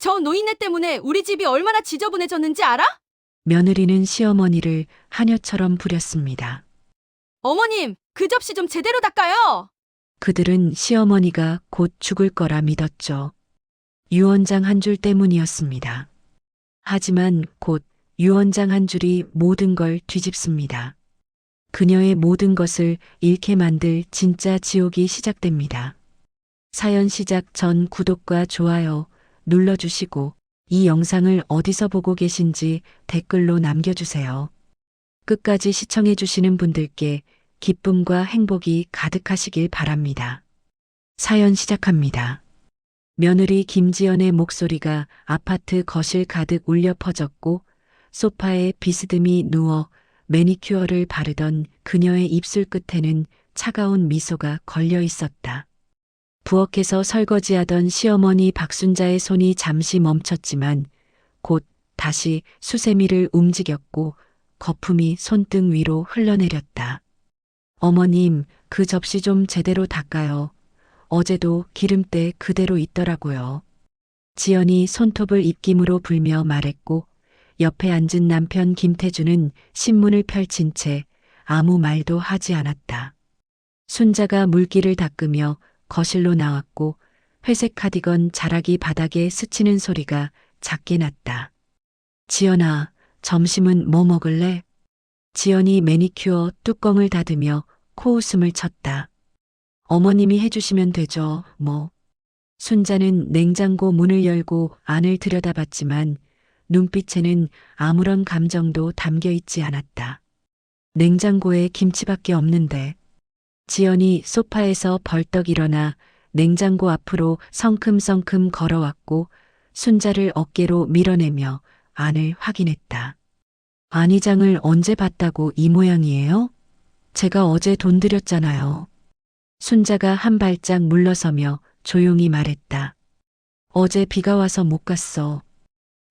저 노인네 때문에 우리 집이 얼마나 지저분해졌는지 알아? 며느리는 시어머니를 하녀처럼 부렸습니다. 어머님, 그 접시 좀 제대로 닦아요. 그들은 시어머니가 곧 죽을 거라 믿었죠. 유언장 한 줄 때문이었습니다. 하지만 곧 유언장 한 줄이 모든 걸 뒤집습니다. 그녀의 모든 것을 잃게 만들 진짜 지옥이 시작됩니다. 사연 시작 전 구독과 좋아요 눌러주시고 이 영상을 어디서 보고 계신지 댓글로 남겨주세요. 끝까지 시청해주시는 분들께 기쁨과 행복이 가득하시길 바랍니다. 사연 시작합니다. 며느리 김지연의 목소리가 아파트 거실 가득 울려 퍼졌고 소파에 비스듬히 누워 매니큐어를 바르던 그녀의 입술 끝에는 차가운 미소가 걸려 있었다. 부엌에서 설거지하던 시어머니 박순자의 손이 잠시 멈췄지만 곧 다시 수세미를 움직였고 거품이 손등 위로 흘러내렸다. 어머님, 그 접시 좀 제대로 닦아요. 어제도 기름때 그대로 있더라고요. 지연이 손톱을 입김으로 불며 말했고 옆에 앉은 남편 김태주는 신문을 펼친 채 아무 말도 하지 않았다. 순자가 물기를 닦으며 거실로 나왔고 회색 카디건 자락이 바닥에 스치는 소리가 작게 났다. 지연아, 점심은 뭐 먹을래? 지연이 매니큐어 뚜껑을 닫으며 코웃음을 쳤다. 어머님이 해주시면 되죠, 뭐. 순자는 냉장고 문을 열고 안을 들여다봤지만 눈빛에는 아무런 감정도 담겨 있지 않았다. 냉장고에 김치밖에 없는데. 지연이 소파에서 벌떡 일어나 냉장고 앞으로 성큼성큼 걸어왔고 순자를 어깨로 밀어내며 안을 확인했다. 안희장을 언제 봤다고 이 모양이에요? 제가 어제 돈 드렸잖아요. 순자가 한 발짝 물러서며 조용히 말했다. 어제 비가 와서 못 갔어.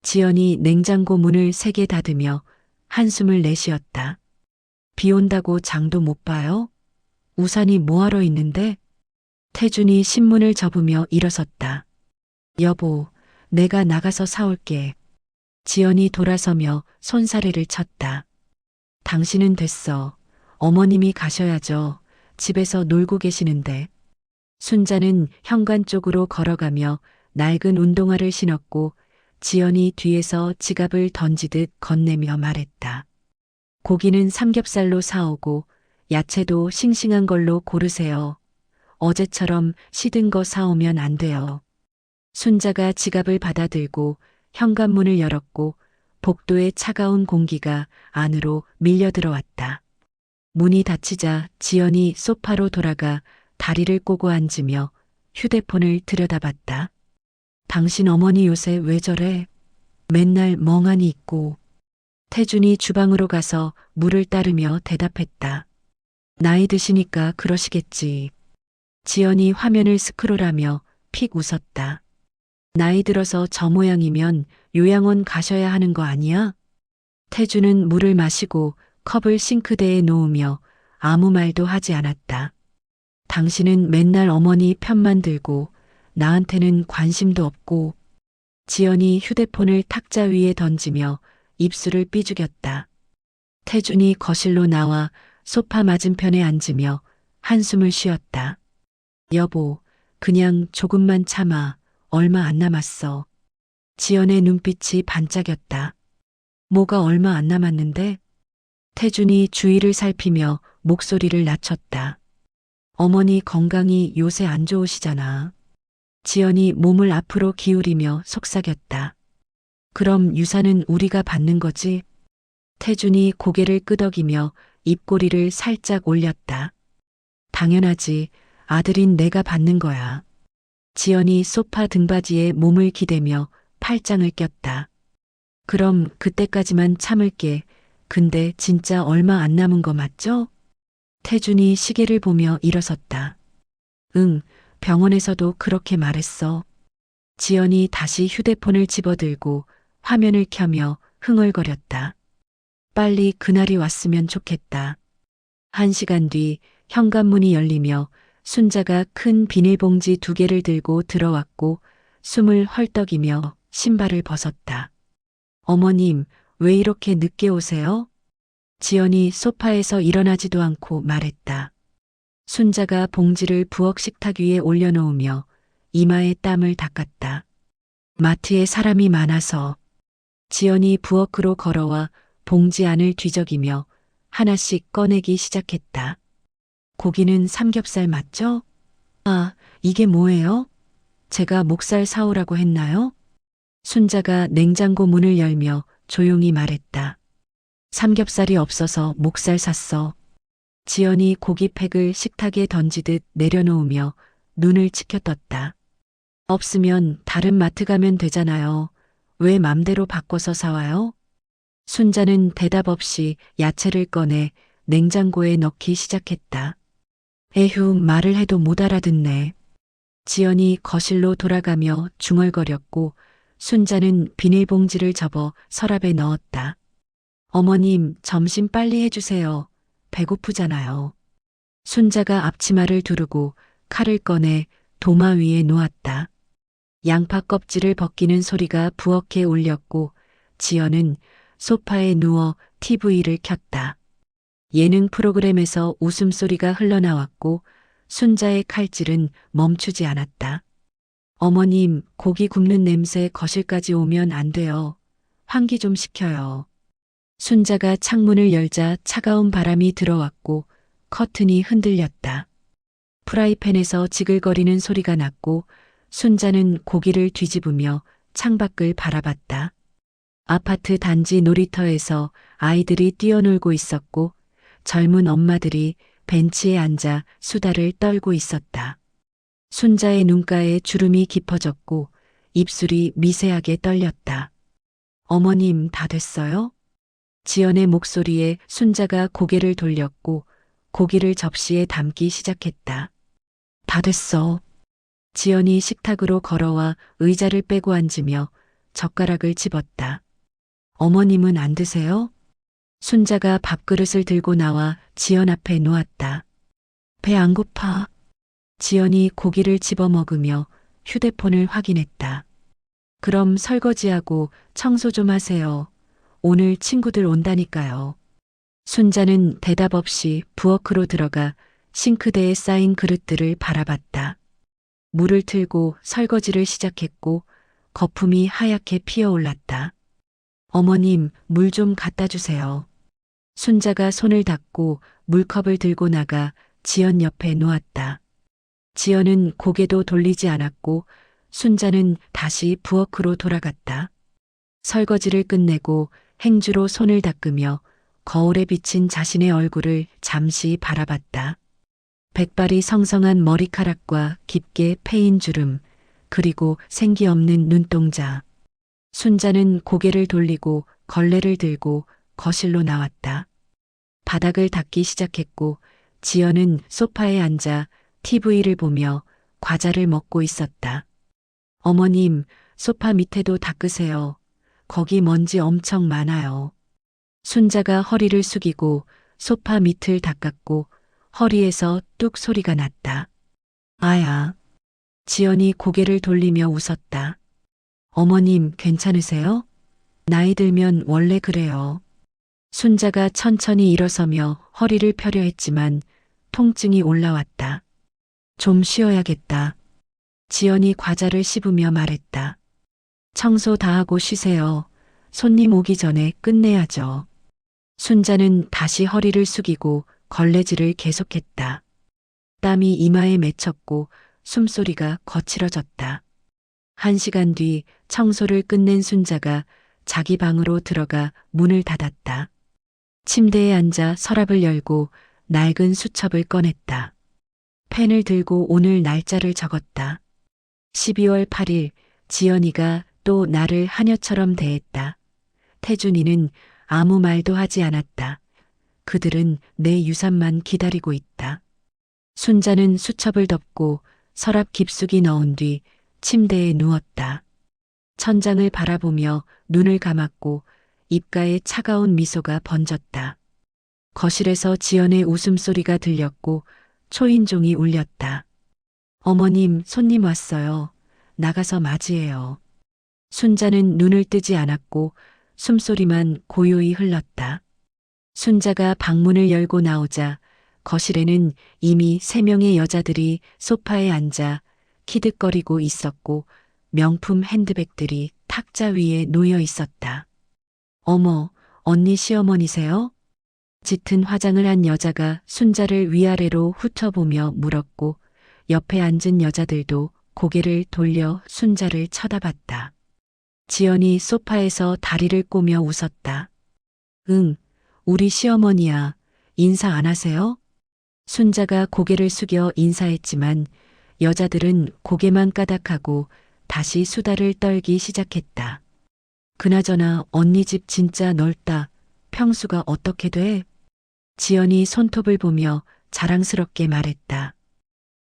지연이 냉장고 문을 세게 닫으며 한숨을 내쉬었다. 비 온다고 장도 못 봐요? 우산이 뭐하러 있는데? 태준이 신문을 접으며 일어섰다. 여보, 내가 나가서 사올게. 지연이 돌아서며 손사래를 쳤다. 당신은 됐어. 어머님이 가셔야죠. 집에서 놀고 계시는데. 순자는 현관 쪽으로 걸어가며 낡은 운동화를 신었고 지연이 뒤에서 지갑을 던지듯 건네며 말했다. 고기는 삼겹살로 사오고 야채도 싱싱한 걸로 고르세요. 어제처럼 시든 거 사오면 안 돼요. 순자가 지갑을 받아들고 현관문을 열었고 복도의 차가운 공기가 안으로 밀려 들어왔다. 문이 닫히자 지연이 소파로 돌아가 다리를 꼬고 앉으며 휴대폰을 들여다봤다. 당신 어머니 요새 왜 저래? 맨날 멍하니 있고. 태준이 주방으로 가서 물을 따르며 대답했다. 나이 드시니까 그러시겠지. 지연이 화면을 스크롤하며 픽 웃었다. 나이 들어서 저 모양이면 요양원 가셔야 하는 거 아니야? 태주는 물을 마시고 컵을 싱크대에 놓으며 아무 말도 하지 않았다. 당신은 맨날 어머니 편만 들고 나한테는 관심도 없고. 지연이 휴대폰을 탁자 위에 던지며 입술을 삐죽였다. 태준이 거실로 나와 소파 맞은편에 앉으며 한숨을 쉬었다. 여보, 그냥 조금만 참아. 얼마 안 남았어. 지연의 눈빛이 반짝였다. 뭐가 얼마 안 남았는데? 태준이 주위를 살피며 목소리를 낮췄다. 어머니 건강이 요새 안 좋으시잖아. 지연이 몸을 앞으로 기울이며 속삭였다. 그럼 유산은 우리가 받는 거지? 태준이 고개를 끄덕이며 입꼬리를 살짝 올렸다. 당연하지. 아들인 내가 받는 거야. 지연이 소파 등받이에 몸을 기대며 팔짱을 꼈다. 그럼 그때까지만 참을게. 근데 진짜 얼마 안 남은 거 맞죠? 태준이 시계를 보며 일어섰다. 응, 병원에서도 그렇게 말했어. 지연이 다시 휴대폰을 집어들고 화면을 켜며 흥얼거렸다. 빨리 그날이 왔으면 좋겠다. 1시간 뒤 현관문이 열리며 순자가 큰 비닐봉지 2개를 들고 들어왔고 숨을 헐떡이며 신발을 벗었다. 어머님, 왜 이렇게 늦게 오세요? 지연이 소파에서 일어나지도 않고 말했다. 순자가 봉지를 부엌 식탁 위에 올려놓으며 이마에 땀을 닦았다. 마트에 사람이 많아서. 지연이 부엌으로 걸어와 봉지 안을 뒤적이며 하나씩 꺼내기 시작했다. 고기는 삼겹살 맞죠? 아, 이게 뭐예요? 제가 목살 사오라고 했나요? 순자가 냉장고 문을 열며 조용히 말했다. 삼겹살이 없어서 목살 샀어. 지연이 고기팩을 식탁에 던지듯 내려놓으며 눈을 치켜떴다. 없으면 다른 마트 가면 되잖아요. 왜 맘대로 바꿔서 사와요? 순자는 대답 없이 야채를 꺼내 냉장고에 넣기 시작했다. 에휴, 말을 해도 못 알아듣네. 지연이 거실로 돌아가며 중얼거렸고 순자는 비닐봉지를 접어 서랍에 넣었다. 어머님, 점심 빨리 해주세요. 배고프잖아요. 순자가 앞치마를 두르고 칼을 꺼내 도마 위에 놓았다. 양파 껍질을 벗기는 소리가 부엌에 울렸고 지연은 소파에 누워 TV를 켰다. 예능 프로그램에서 웃음소리가 흘러나왔고 순자의 칼질은 멈추지 않았다. 어머님, 고기 굽는 냄새 거실까지 오면 안 돼요. 환기 좀 시켜요. 순자가 창문을 열자 차가운 바람이 들어왔고 커튼이 흔들렸다. 프라이팬에서 지글거리는 소리가 났고 순자는 고기를 뒤집으며 창밖을 바라봤다. 아파트 단지 놀이터에서 아이들이 뛰어놀고 있었고 젊은 엄마들이 벤치에 앉아 수다를 떨고 있었다. 순자의 눈가에 주름이 깊어졌고 입술이 미세하게 떨렸다. 어머님, 다 됐어요? 지연의 목소리에 순자가 고개를 돌렸고 고기를 접시에 담기 시작했다. 다 됐어. 지연이 식탁으로 걸어와 의자를 빼고 앉으며 젓가락을 집었다. 어머님은 안 드세요? 순자가 밥그릇을 들고 나와 지연 앞에 놓았다. 배 안 고파. 지연이 고기를 집어 먹으며 휴대폰을 확인했다. 그럼 설거지하고 청소 좀 하세요. 오늘 친구들 온다니까요. 순자는 대답 없이 부엌으로 들어가 싱크대에 쌓인 그릇들을 바라봤다. 물을 틀고 설거지를 시작했고 거품이 하얗게 피어올랐다. 어머님, 물 좀 갖다 주세요. 순자가 손을 닦고 물컵을 들고 나가 지연 옆에 놓았다. 지연은 고개도 돌리지 않았고 순자는 다시 부엌으로 돌아갔다. 설거지를 끝내고 행주로 손을 닦으며 거울에 비친 자신의 얼굴을 잠시 바라봤다. 백발이 성성한 머리카락과 깊게 패인 주름, 그리고 생기 없는 눈동자. 순자는 고개를 돌리고 걸레를 들고 거실로 나왔다. 바닥을 닦기 시작했고 지연은 소파에 앉아 TV를 보며 과자를 먹고 있었다. 어머님, 소파 밑에도 닦으세요. 거기 먼지 엄청 많아요. 순자가 허리를 숙이고 소파 밑을 닦았고 허리에서 뚝 소리가 났다. 아야. 지연이 고개를 돌리며 웃었다. 어머님, 괜찮으세요? 나이 들면 원래 그래요. 순자가 천천히 일어서며 허리를 펴려 했지만 통증이 올라왔다. 좀 쉬어야겠다. 지연이 과자를 씹으며 말했다. 청소 다 하고 쉬세요. 손님 오기 전에 끝내야죠. 순자는 다시 허리를 숙이고 걸레질을 계속했다. 땀이 이마에 맺혔고 숨소리가 거칠어졌다. 1시간 뒤 청소를 끝낸 순자가 자기 방으로 들어가 문을 닫았다. 침대에 앉아 서랍을 열고 낡은 수첩을 꺼냈다. 펜을 들고 오늘 날짜를 적었다. 12월 8일 지연이가 또 나를 하녀처럼 대했다. 태준이는 아무 말도 하지 않았다. 그들은 내 유산만 기다리고 있다. 순자는 수첩을 덮고 서랍 깊숙이 넣은 뒤 침대에 누웠다. 천장을 바라보며 눈을 감았고 입가에 차가운 미소가 번졌다. 거실에서 지연의 웃음소리가 들렸고 초인종이 울렸다. 어머님, 손님 왔어요. 나가서 맞이해요. 순자는 눈을 뜨지 않았고 숨소리만 고요히 흘렀다. 순자가 방문을 열고 나오자 거실에는 이미 3명의 여자들이 소파에 앉아 키득거리고 있었고 명품 핸드백들이 탁자 위에 놓여 있었다. 어머, 언니 시어머니세요? 짙은 화장을 한 여자가 순자를 위아래로 훑어보며 물었고 옆에 앉은 여자들도 고개를 돌려 순자를 쳐다봤다. 지연이 소파에서 다리를 꼬며 웃었다. 응, 우리 시어머니야. 인사 안 하세요? 순자가 고개를 숙여 인사했지만 여자들은 고개만 까닥하고 다시 수다를 떨기 시작했다. 그나저나 언니 집 진짜 넓다. 평수가 어떻게 돼? 지연이 손톱을 보며 자랑스럽게 말했다.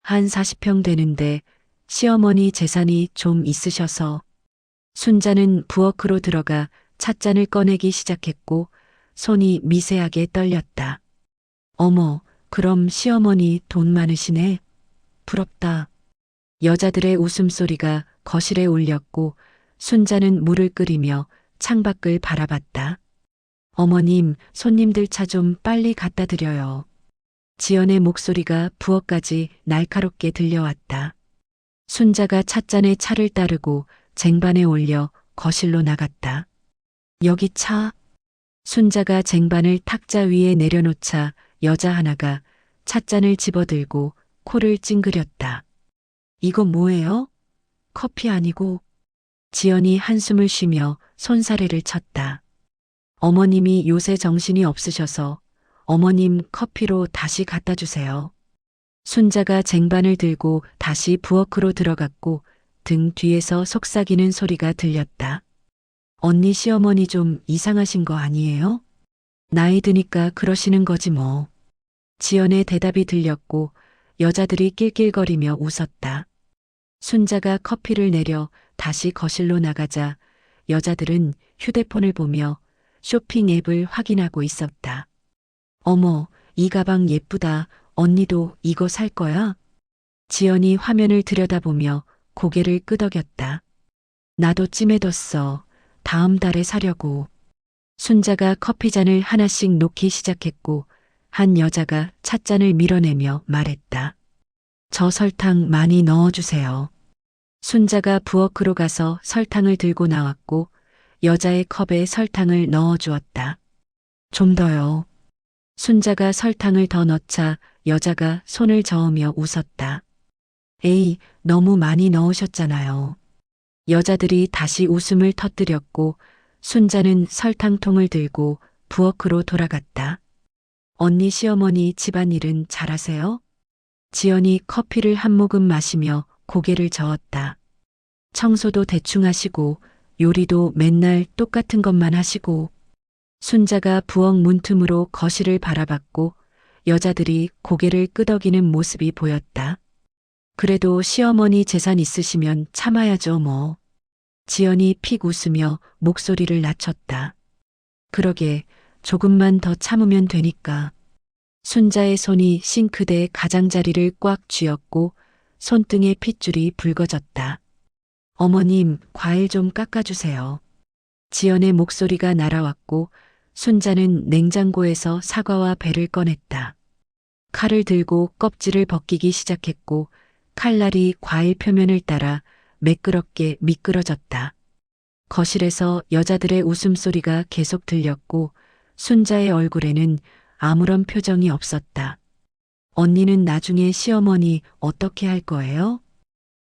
한 40평 되는데 시어머니 재산이 좀 있으셔서. 순자는 부엌으로 들어가 찻잔을 꺼내기 시작했고 손이 미세하게 떨렸다. 어머, 그럼 시어머니 돈 많으시네. 부럽다. 여자들의 웃음소리가 거실에 울렸고 순자는 물을 끓이며 창밖을 바라봤다. 어머님, 손님들 차 좀 빨리 갖다 드려요. 지연의 목소리가 부엌까지 날카롭게 들려왔다. 순자가 찻잔에 차를 따르고 쟁반에 올려 거실로 나갔다. 여기 차. 순자가 쟁반을 탁자 위에 내려놓자 여자 하나가 찻잔을 집어들고 코를 찡그렸다. 이거 뭐예요? 커피 아니고. 지연이 한숨을 쉬며 손사래를 쳤다. 어머님이 요새 정신이 없으셔서 어머님 커피로 다시 갖다 주세요. 순자가 쟁반을 들고 다시 부엌으로 들어갔고 등 뒤에서 속삭이는 소리가 들렸다. 언니 시어머니 좀 이상하신 거 아니에요? 나이 드니까 그러시는 거지 뭐. 지연의 대답이 들렸고 여자들이 낄낄거리며 웃었다. 순자가 커피를 내려 다시 거실로 나가자 여자들은 휴대폰을 보며 쇼핑 앱을 확인하고 있었다. 어머, 이 가방 예쁘다. 언니도 이거 살 거야? 지연이 화면을 들여다보며 고개를 끄덕였다. 나도 찜해뒀어. 다음 달에 사려고. 순자가 커피잔을 하나씩 놓기 시작했고 한 여자가 찻잔을 밀어내며 말했다. 저 설탕 많이 넣어주세요. 순자가 부엌으로 가서 설탕을 들고 나왔고 여자의 컵에 설탕을 넣어주었다. 좀 더요. 순자가 설탕을 더 넣자 여자가 손을 저으며 웃었다. 에이, 너무 많이 넣으셨잖아요. 여자들이 다시 웃음을 터뜨렸고 순자는 설탕통을 들고 부엌으로 돌아갔다. 언니 시어머니 집안일은 잘하세요? 지연이 커피를 한 모금 마시며 고개를 저었다. 청소도 대충 하시고 요리도 맨날 똑같은 것만 하시고. 순자가 부엌 문틈으로 거실을 바라봤고 여자들이 고개를 끄덕이는 모습이 보였다. 그래도 시어머니 재산 있으시면 참아야죠 뭐. 지연이 픽 웃으며 목소리를 낮췄다. 그러게, 조금만 더 참으면 되니까. 순자의 손이 싱크대 가장자리를 꽉 쥐었고 손등의 핏줄이 붉어졌다. 어머님, 과일 좀 깎아주세요. 지연의 목소리가 날아왔고 순자는 냉장고에서 사과와 배를 꺼냈다. 칼을 들고 껍질을 벗기기 시작했고 칼날이 과일 표면을 따라 매끄럽게 미끄러졌다. 거실에서 여자들의 웃음소리가 계속 들렸고 순자의 얼굴에는 아무런 표정이 없었다. 언니는 나중에 시어머니 어떻게 할 거예요?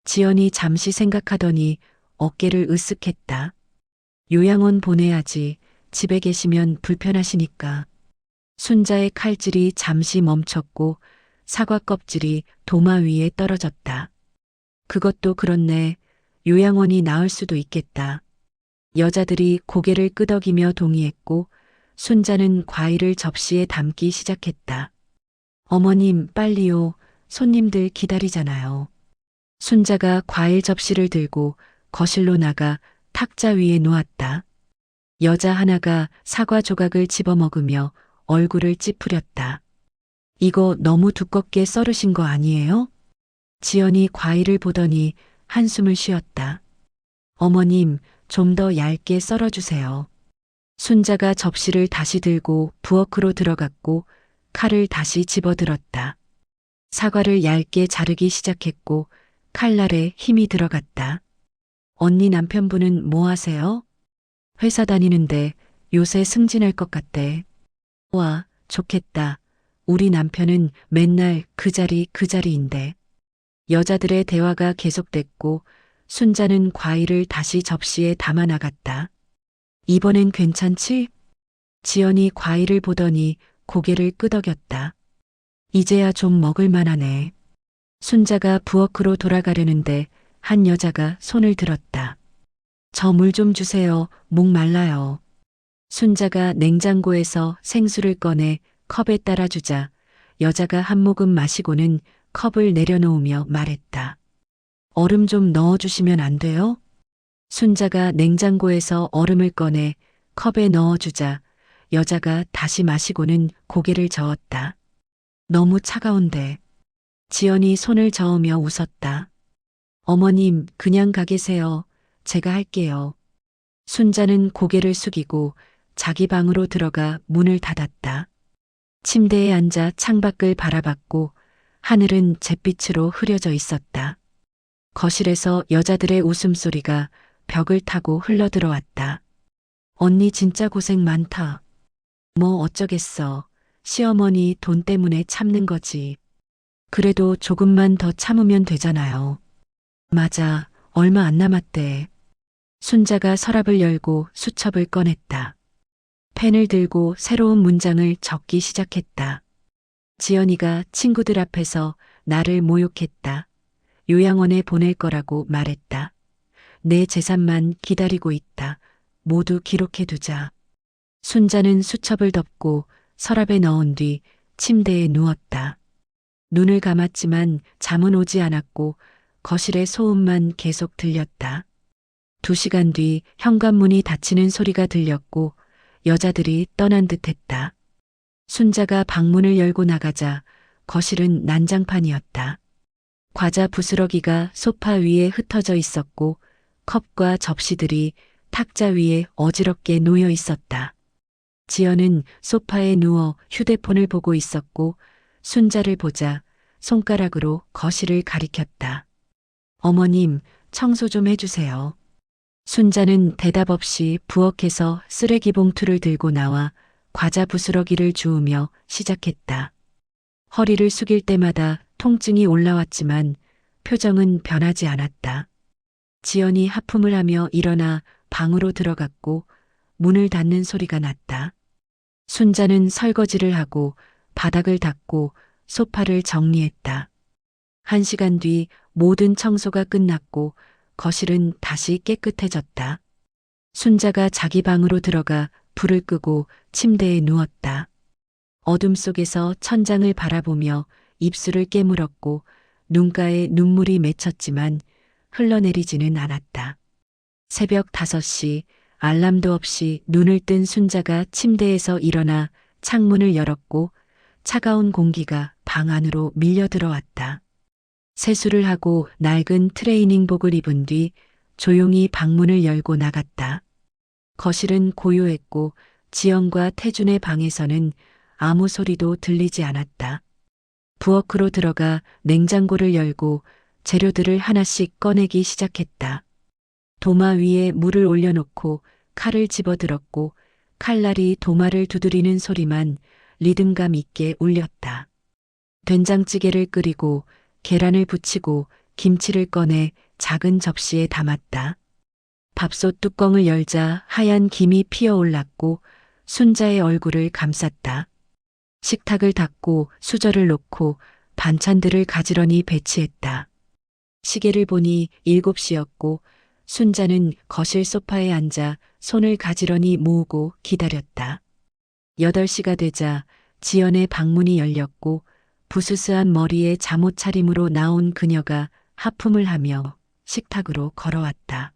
지연이 잠시 생각하더니 어깨를 으쓱했다. 요양원 보내야지. 집에 계시면 불편하시니까. 순자의 칼질이 잠시 멈췄고 사과 껍질이 도마 위에 떨어졌다. 그것도 그렇네. 요양원이 나을 수도 있겠다. 여자들이 고개를 끄덕이며 동의했고 순자는 과일을 접시에 담기 시작했다. 어머님, 빨리요. 손님들 기다리잖아요. 순자가 과일 접시를 들고 거실로 나가 탁자 위에 놓았다. 여자 하나가 사과 조각을 집어먹으며 얼굴을 찌푸렸다. 이거 너무 두껍게 썰으신 거 아니에요? 지연이 과일을 보더니 한숨을 쉬었다. 어머님, 좀 더 얇게 썰어주세요. 순자가 접시를 다시 들고 부엌으로 들어갔고 칼을 다시 집어들었다. 사과를 얇게 자르기 시작했고 칼날에 힘이 들어갔다. 언니 남편분은 뭐 하세요? 회사 다니는데 요새 승진할 것 같대. 와, 좋겠다. 우리 남편은 맨날 그 자리인데. 여자들의 대화가 계속됐고 순자는 과일을 다시 접시에 담아 나갔다. 이번엔 괜찮지? 지연이 과일을 보더니 고개를 끄덕였다. 이제야 좀 먹을 만하네. 순자가 부엌으로 돌아가려는데 한 여자가 손을 들었다. 저 물 좀 주세요. 목 말라요. 순자가 냉장고에서 생수를 꺼내 컵에 따라주자 여자가 한 모금 마시고는 컵을 내려놓으며 말했다. 얼음 좀 넣어주시면 안 돼요? 순자가 냉장고에서 얼음을 꺼내 컵에 넣어주자 여자가 다시 마시고는 고개를 저었다. 너무 차가운데. 지연이 손을 저으며 웃었다. 어머님, 그냥 가 계세요. 제가 할게요. 순자는 고개를 숙이고 자기 방으로 들어가 문을 닫았다. 침대에 앉아 창밖을 바라봤고 하늘은 잿빛으로 흐려져 있었다. 거실에서 여자들의 웃음소리가 벽을 타고 흘러들어왔다. 언니 진짜 고생 많다. 뭐 어쩌겠어. 시어머니 돈 때문에 참는 거지. 그래도 조금만 더 참으면 되잖아요. 맞아. 얼마 안 남았대. 순자가 서랍을 열고 수첩을 꺼냈다. 펜을 들고 새로운 문장을 적기 시작했다. 지연이가 친구들 앞에서 나를 모욕했다. 요양원에 보낼 거라고 말했다. 내 재산만 기다리고 있다. 모두 기록해두자. 순자는 수첩을 덮고 서랍에 넣은 뒤 침대에 누웠다. 눈을 감았지만 잠은 오지 않았고 거실의 소음만 계속 들렸다. 2시간 뒤 현관문이 닫히는 소리가 들렸고 여자들이 떠난 듯했다. 순자가 방문을 열고 나가자 거실은 난장판이었다. 과자 부스러기가 소파 위에 흩어져 있었고 컵과 접시들이 탁자 위에 어지럽게 놓여 있었다. 지연은 소파에 누워 휴대폰을 보고 있었고 순자를 보자 손가락으로 거실을 가리켰다. 어머님, 청소 좀 해주세요. 순자는 대답 없이 부엌에서 쓰레기 봉투를 들고 나와 과자 부스러기를 주우며 시작했다. 허리를 숙일 때마다 통증이 올라왔지만 표정은 변하지 않았다. 지연이 하품을 하며 일어나 방으로 들어갔고 문을 닫는 소리가 났다. 순자는 설거지를 하고 바닥을 닦고 소파를 정리했다. 1시간 뒤 모든 청소가 끝났고 거실은 다시 깨끗해졌다. 순자가 자기 방으로 들어가 불을 끄고 침대에 누웠다. 어둠 속에서 천장을 바라보며 입술을 깨물었고 눈가에 눈물이 맺혔지만 흘러내리지는 않았다. 새벽 5시 알람도 없이 눈을 뜬 순자가 침대에서 일어나 창문을 열었고 차가운 공기가 방 안으로 밀려 들어왔다. 세수를 하고 낡은 트레이닝복을 입은 뒤 조용히 방문을 열고 나갔다. 거실은 고요했고 지연과 태준의 방에서는 아무 소리도 들리지 않았다. 부엌으로 들어가 냉장고를 열고 재료들을 하나씩 꺼내기 시작했다. 도마 위에 물을 올려놓고 칼을 집어들었고 칼날이 도마를 두드리는 소리만 리듬감 있게 울렸다. 된장찌개를 끓이고 계란을 부치고 김치를 꺼내 작은 접시에 담았다. 밥솥 뚜껑을 열자 하얀 김이 피어올랐고 순자의 얼굴을 감쌌다. 식탁을 닦고 수저를 놓고 반찬들을 가지런히 배치했다. 시계를 보니 7시였고 순자는 거실 소파에 앉아 손을 가지런히 모으고 기다렸다. 8시가 되자 지연의 방문이 열렸고 부스스한 머리에 잠옷 차림으로 나온 그녀가 하품을 하며 식탁으로 걸어왔다.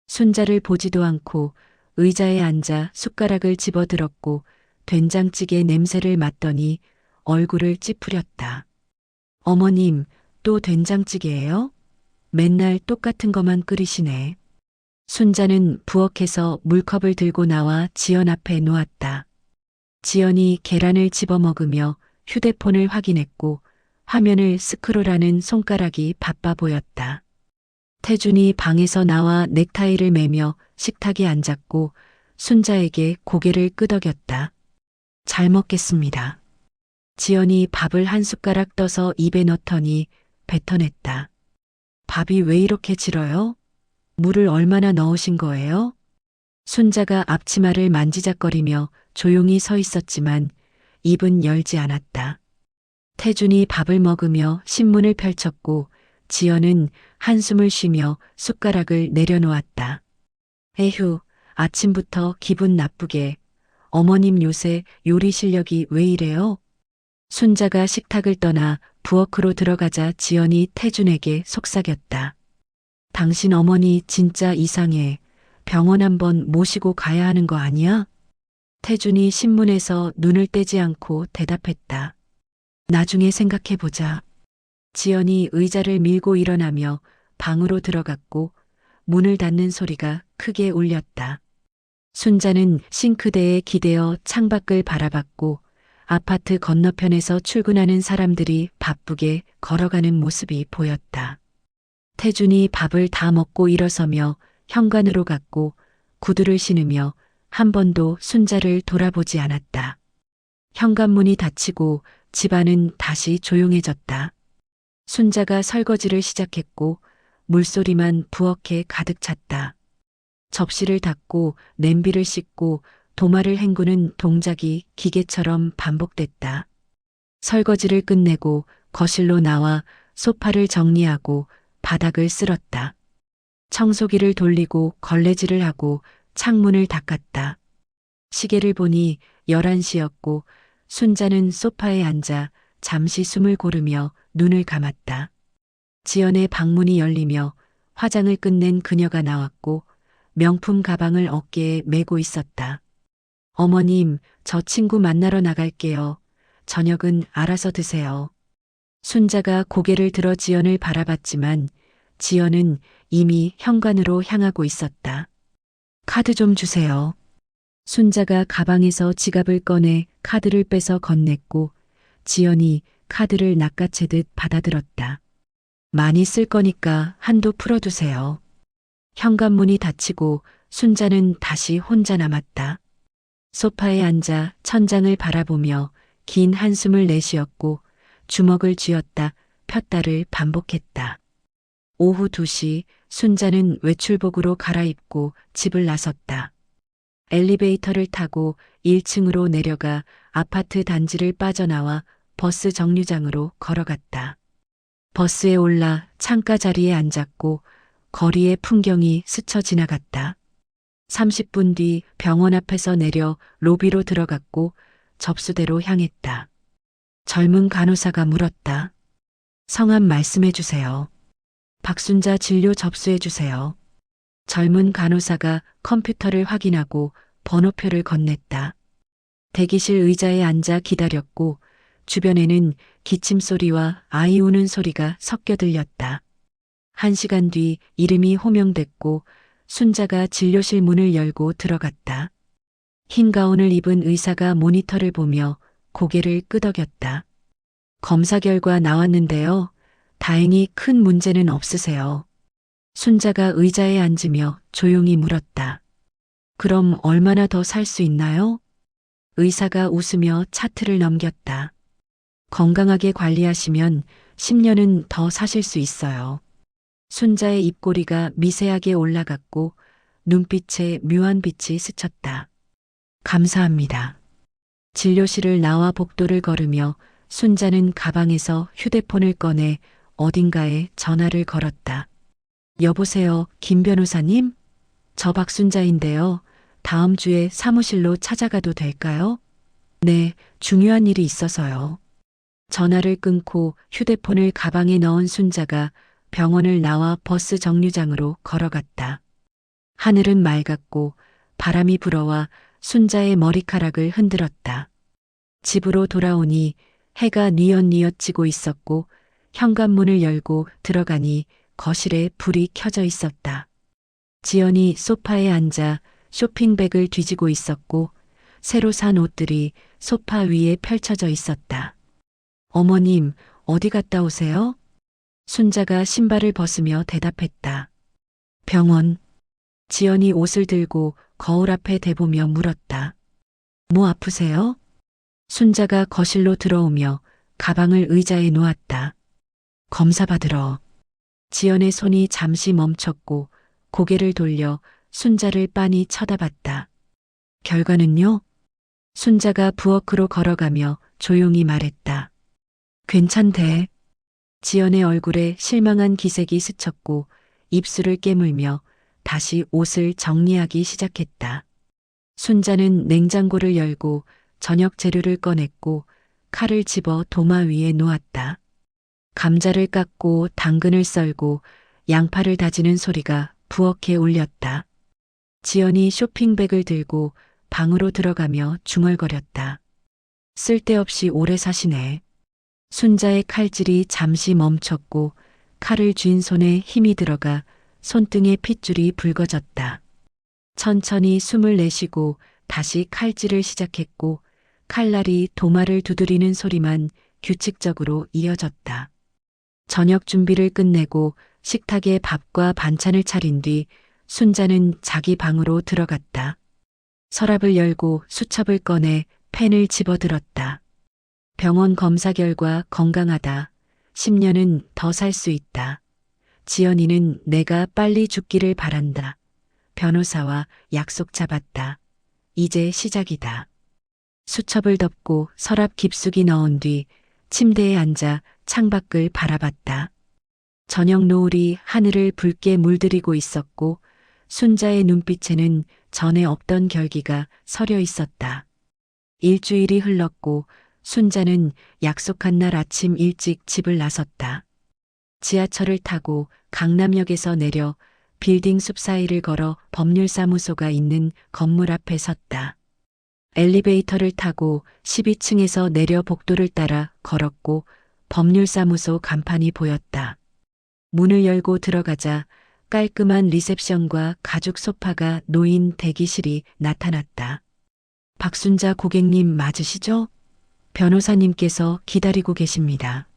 순자를 보지도 않고 의자에 앉아 숟가락을 집어들었고 된장찌개 냄새를 맡더니 얼굴을 찌푸렸다. 어머님, 또 된장찌개예요? 맨날 똑같은 것만 끓이시네. 순자는 부엌에서 물컵을 들고 나와 지연 앞에 놓았다. 지연이 계란을 집어먹으며 휴대폰을 확인했고 화면을 스크롤하는 손가락이 바빠 보였다. 태준이 방에서 나와 넥타이를 매며 식탁에 앉았고 순자에게 고개를 끄덕였다. 잘 먹겠습니다. 지연이 밥을 한 숟가락 떠서 입에 넣더니 뱉어냈다. 밥이 왜 이렇게 질어요? 물을 얼마나 넣으신 거예요? 순자가 앞치마를 만지작거리며 조용히 서 있었지만 입은 열지 않았다. 태준이 밥을 먹으며 신문을 펼쳤고 지연은 한숨을 쉬며 숟가락을 내려놓았다. 에휴, 아침부터 기분 나쁘게. 어머님 요새 요리 실력이 왜 이래요? 순자가 식탁을 떠나 부엌으로 들어가자 지연이 태준에게 속삭였다. 당신 어머니 진짜 이상해. 병원 한번 모시고 가야 하는 거 아니야? 태준이 신문에서 눈을 떼지 않고 대답했다. 나중에 생각해보자. 지연이 의자를 밀고 일어나며 방으로 들어갔고 문을 닫는 소리가 크게 울렸다. 순자는 싱크대에 기대어 창밖을 바라봤고 아파트 건너편에서 출근하는 사람들이 바쁘게 걸어가는 모습이 보였다. 태준이 밥을 다 먹고 일어서며 현관으로 갔고 구두를 신으며 한 번도 순자를 돌아보지 않았다. 현관문이 닫히고 집안은 다시 조용해졌다. 순자가 설거지를 시작했고 물소리만 부엌에 가득 찼다. 접시를 닦고 냄비를 씻고 도마를 헹구는 동작이 기계처럼 반복됐다. 설거지를 끝내고 거실로 나와 소파를 정리하고 바닥을 쓸었다. 청소기를 돌리고 걸레질을 하고 창문을 닦았다. 시계를 보니 11시였고 순자는 소파에 앉아 잠시 숨을 고르며 눈을 감았다. 지연의 방문이 열리며 화장을 끝낸 그녀가 나왔고 명품 가방을 어깨에 메고 있었다. 어머님, 저 친구 만나러 나갈게요. 저녁은 알아서 드세요. 순자가 고개를 들어 지연을 바라봤지만 지연은 이미 현관으로 향하고 있었다. 카드 좀 주세요. 순자가 가방에서 지갑을 꺼내 카드를 빼서 건넸고 지연이 카드를 낚아채듯 받아들었다. 많이 쓸 거니까 한도 풀어두세요. 현관문이 닫히고 순자는 다시 혼자 남았다. 소파에 앉아 천장을 바라보며 긴 한숨을 내쉬었고 주먹을 쥐었다 폈다를 반복했다. 오후 2시 순자는 외출복으로 갈아입고 집을 나섰다. 엘리베이터를 타고 1층으로 내려가 아파트 단지를 빠져나와 버스 정류장으로 걸어갔다. 버스에 올라 창가 자리에 앉았고 거리의 풍경이 스쳐 지나갔다. 30분 뒤 병원 앞에서 내려 로비로 들어갔고 접수대로 향했다. 젊은 간호사가 물었다. 성함 말씀해 주세요. 박순자 진료 접수해 주세요. 젊은 간호사가 컴퓨터를 확인하고 번호표를 건넸다. 대기실 의자에 앉아 기다렸고 주변에는 기침 소리와 아이 우는 소리가 섞여 들렸다. 1시간 뒤 이름이 호명됐고 순자가 진료실 문을 열고 들어갔다. 흰 가운을 입은 의사가 모니터를 보며 고개를 끄덕였다. 검사 결과 나왔는데요. 다행히 큰 문제는 없으세요. 순자가 의자에 앉으며 조용히 물었다. 그럼 얼마나 더 살 수 있나요? 의사가 웃으며 차트를 넘겼다. 건강하게 관리하시면 10년은 더 사실 수 있어요. 순자의 입꼬리가 미세하게 올라갔고 눈빛에 묘한 빛이 스쳤다. 감사합니다. 진료실을 나와 복도를 걸으며 순자는 가방에서 휴대폰을 꺼내 어딘가에 전화를 걸었다. 여보세요, 김 변호사님? 저 박순자인데요. 다음 주에 사무실로 찾아가도 될까요? 네, 중요한 일이 있어서요. 전화를 끊고 휴대폰을 가방에 넣은 순자가 병원을 나와 버스 정류장으로 걸어갔다. 하늘은 맑았고 바람이 불어와 순자의 머리카락을 흔들었다. 집으로 돌아오니 해가 뉘엿뉘엿 지고 있었고 현관문을 열고 들어가니 거실에 불이 켜져 있었다. 지연이 소파에 앉아 쇼핑백을 뒤지고 있었고 새로 산 옷들이 소파 위에 펼쳐져 있었다. 어머님, 어디 갔다 오세요? 순자가 신발을 벗으며 대답했다. 병원. 지연이 옷을 들고 거울 앞에 대보며 물었다. 뭐 아프세요? 순자가 거실로 들어오며 가방을 의자에 놓았다. 검사 받으러. 지연의 손이 잠시 멈췄고 고개를 돌려 순자를 빤히 쳐다봤다. 결과는요? 순자가 부엌으로 걸어가며 조용히 말했다. 괜찮대. 지연의 얼굴에 실망한 기색이 스쳤고 입술을 깨물며 다시 옷을 정리하기 시작했다. 순자는 냉장고를 열고 저녁 재료를 꺼냈고 칼을 집어 도마 위에 놓았다. 감자를 깎고 당근을 썰고 양파를 다지는 소리가 부엌에 울렸다. 지연이 쇼핑백을 들고 방으로 들어가며 중얼거렸다. 쓸데없이 오래 사시네. 순자의 칼질이 잠시 멈췄고 칼을 쥔 손에 힘이 들어가 손등에 핏줄이 붉어졌다. 천천히 숨을 내쉬고 다시 칼질을 시작했고 칼날이 도마를 두드리는 소리만 규칙적으로 이어졌다. 저녁 준비를 끝내고 식탁에 밥과 반찬을 차린 뒤 순자는 자기 방으로 들어갔다. 서랍을 열고 수첩을 꺼내 펜을 집어들었다. 병원 검사 결과 건강하다. 10년은 더 살 수 있다. 지연이는 내가 빨리 죽기를 바란다. 변호사와 약속 잡았다. 이제 시작이다. 수첩을 덮고 서랍 깊숙이 넣은 뒤 침대에 앉아 창밖을 바라봤다. 저녁 노을이 하늘을 붉게 물들이고 있었고 순자의 눈빛에는 전에 없던 결기가 서려 있었다. 일주일이 흘렀고 순자는 약속한 날 아침 일찍 집을 나섰다. 지하철을 타고 강남역에서 내려 빌딩 숲 사이를 걸어 법률사무소가 있는 건물 앞에 섰다. 엘리베이터를 타고 12층에서 내려 복도를 따라 걸었고 법률사무소 간판이 보였다. 문을 열고 들어가자 깔끔한 리셉션과 가죽 소파가 놓인 대기실이 나타났다. 박순자 고객님 맞으시죠? 변호사님께서 기다리고 계십니다.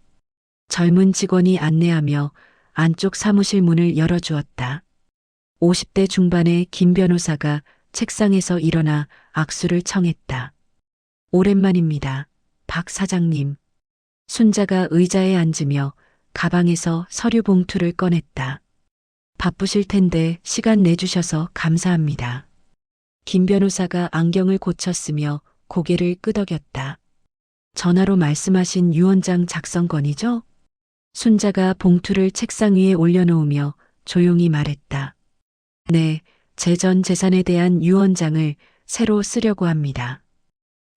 젊은 직원이 안내하며 안쪽 사무실 문을 열어주었다. 50대 중반의 김 변호사가 책상에서 일어나 악수를 청했다. 오랜만입니다. 박 사장님. 순자가 의자에 앉으며 가방에서 서류 봉투를 꺼냈다. 바쁘실 텐데 시간 내주셔서 감사합니다. 김 변호사가 안경을 고쳤으며 고개를 끄덕였다. 전화로 말씀하신 유언장 작성건이죠? 순자가 봉투를 책상 위에 올려놓으며 조용히 말했다. 네, 제 전 재산에 대한 유언장을 새로 쓰려고 합니다.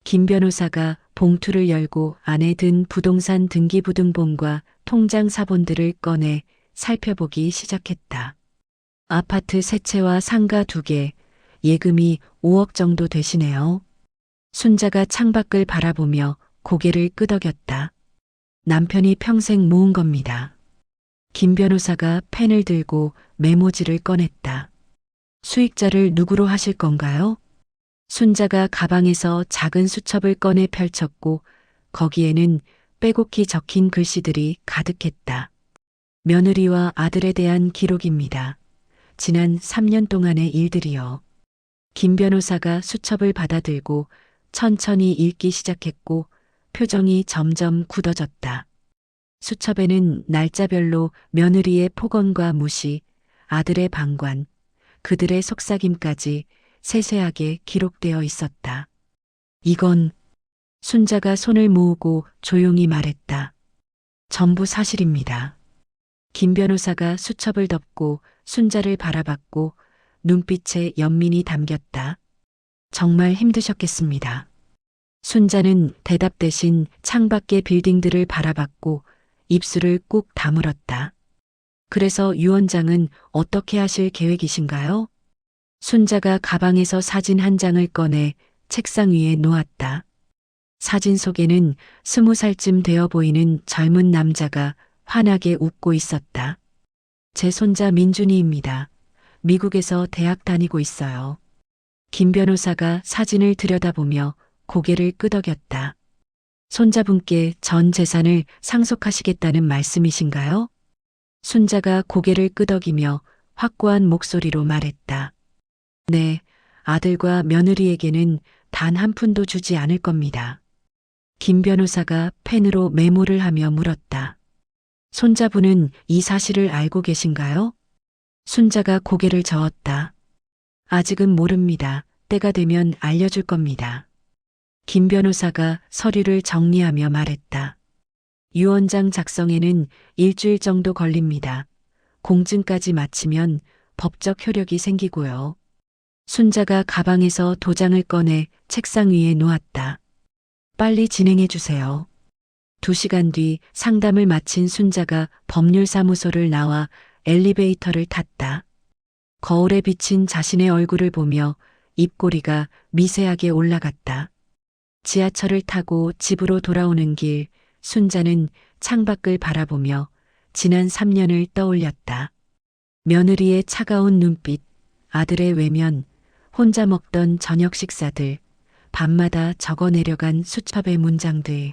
김 변호사가 봉투를 열고 안에 든 부동산 등기부등본과 통장 사본들을 꺼내 살펴보기 시작했다. 아파트 세 채와 상가 2개, 예금이 5억 정도 되시네요. 순자가 창밖을 바라보며 고개를 끄덕였다. 남편이 평생 모은 겁니다. 김 변호사가 펜을 들고 메모지를 꺼냈다. 수익자를 누구로 하실 건가요? 순자가 가방에서 작은 수첩을 꺼내 펼쳤고 거기에는 빼곡히 적힌 글씨들이 가득했다. 며느리와 아들에 대한 기록입니다. 지난 3년 동안의 일들이요. 김 변호사가 수첩을 받아들고 천천히 읽기 시작했고 표정이 점점 굳어졌다. 수첩에는 날짜별로 며느리의 폭언과 무시, 아들의 방관, 그들의 속삭임까지 세세하게 기록되어 있었다. 이건 순자가 손을 모으고 조용히 말했다. 전부 사실입니다. 김 변호사가 수첩을 덮고 순자를 바라봤고 눈빛에 연민이 담겼다. 정말 힘드셨겠습니다. 순자는 대답 대신 창밖의 빌딩들을 바라봤고 입술을 꾹 다물었다. 그래서 유언장은 어떻게 하실 계획이신가요? 순자가 가방에서 사진 한 장을 꺼내 책상 위에 놓았다. 사진 속에는 20살쯤 되어 보이는 젊은 남자가 환하게 웃고 있었다. 제 손자 민준이입니다. 미국에서 대학 다니고 있어요. 김 변호사가 사진을 들여다보며 고개를 끄덕였다. 손자분께 전 재산을 상속하시겠다는 말씀이신가요? 순자가 고개를 끄덕이며 확고한 목소리로 말했다. 네, 아들과 며느리에게는 단 한 푼도 주지 않을 겁니다. 김 변호사가 펜으로 메모를 하며 물었다. 손자분은 이 사실을 알고 계신가요? 순자가 고개를 저었다. 아직은 모릅니다. 때가 되면 알려줄 겁니다. 김 변호사가 서류를 정리하며 말했다. 유언장 작성에는 일주일 정도 걸립니다. 공증까지 마치면 법적 효력이 생기고요. 순자가 가방에서 도장을 꺼내 책상 위에 놓았다. 빨리 진행해 주세요. 2시간 뒤 상담을 마친 순자가 법률사무소를 나와 엘리베이터를 탔다. 거울에 비친 자신의 얼굴을 보며 입꼬리가 미세하게 올라갔다. 지하철을 타고 집으로 돌아오는 길, 순자는 창밖을 바라보며 지난 3년을 떠올렸다. 며느리의 차가운 눈빛, 아들의 외면, 혼자 먹던 저녁 식사들, 밤마다 적어 내려간 수첩의 문장들.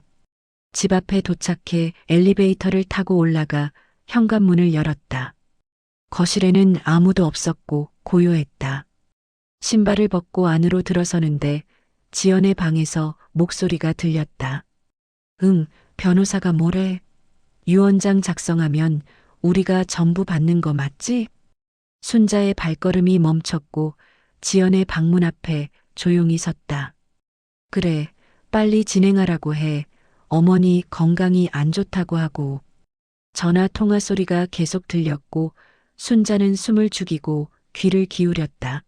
집 앞에 도착해 엘리베이터를 타고 올라가 현관문을 열었다. 거실에는 아무도 없었고 고요했다. 신발을 벗고 안으로 들어서는데 지연의 방에서 목소리가 들렸다. 응, 변호사가 뭐래? 유언장 작성하면 우리가 전부 받는 거 맞지? 순자의 발걸음이 멈췄고 지연의 방문 앞에 조용히 섰다. 그래, 빨리 진행하라고 해. 어머니 건강이 안 좋다고 하고. 전화 통화 소리가 계속 들렸고 순자는 숨을 죽이고 귀를 기울였다.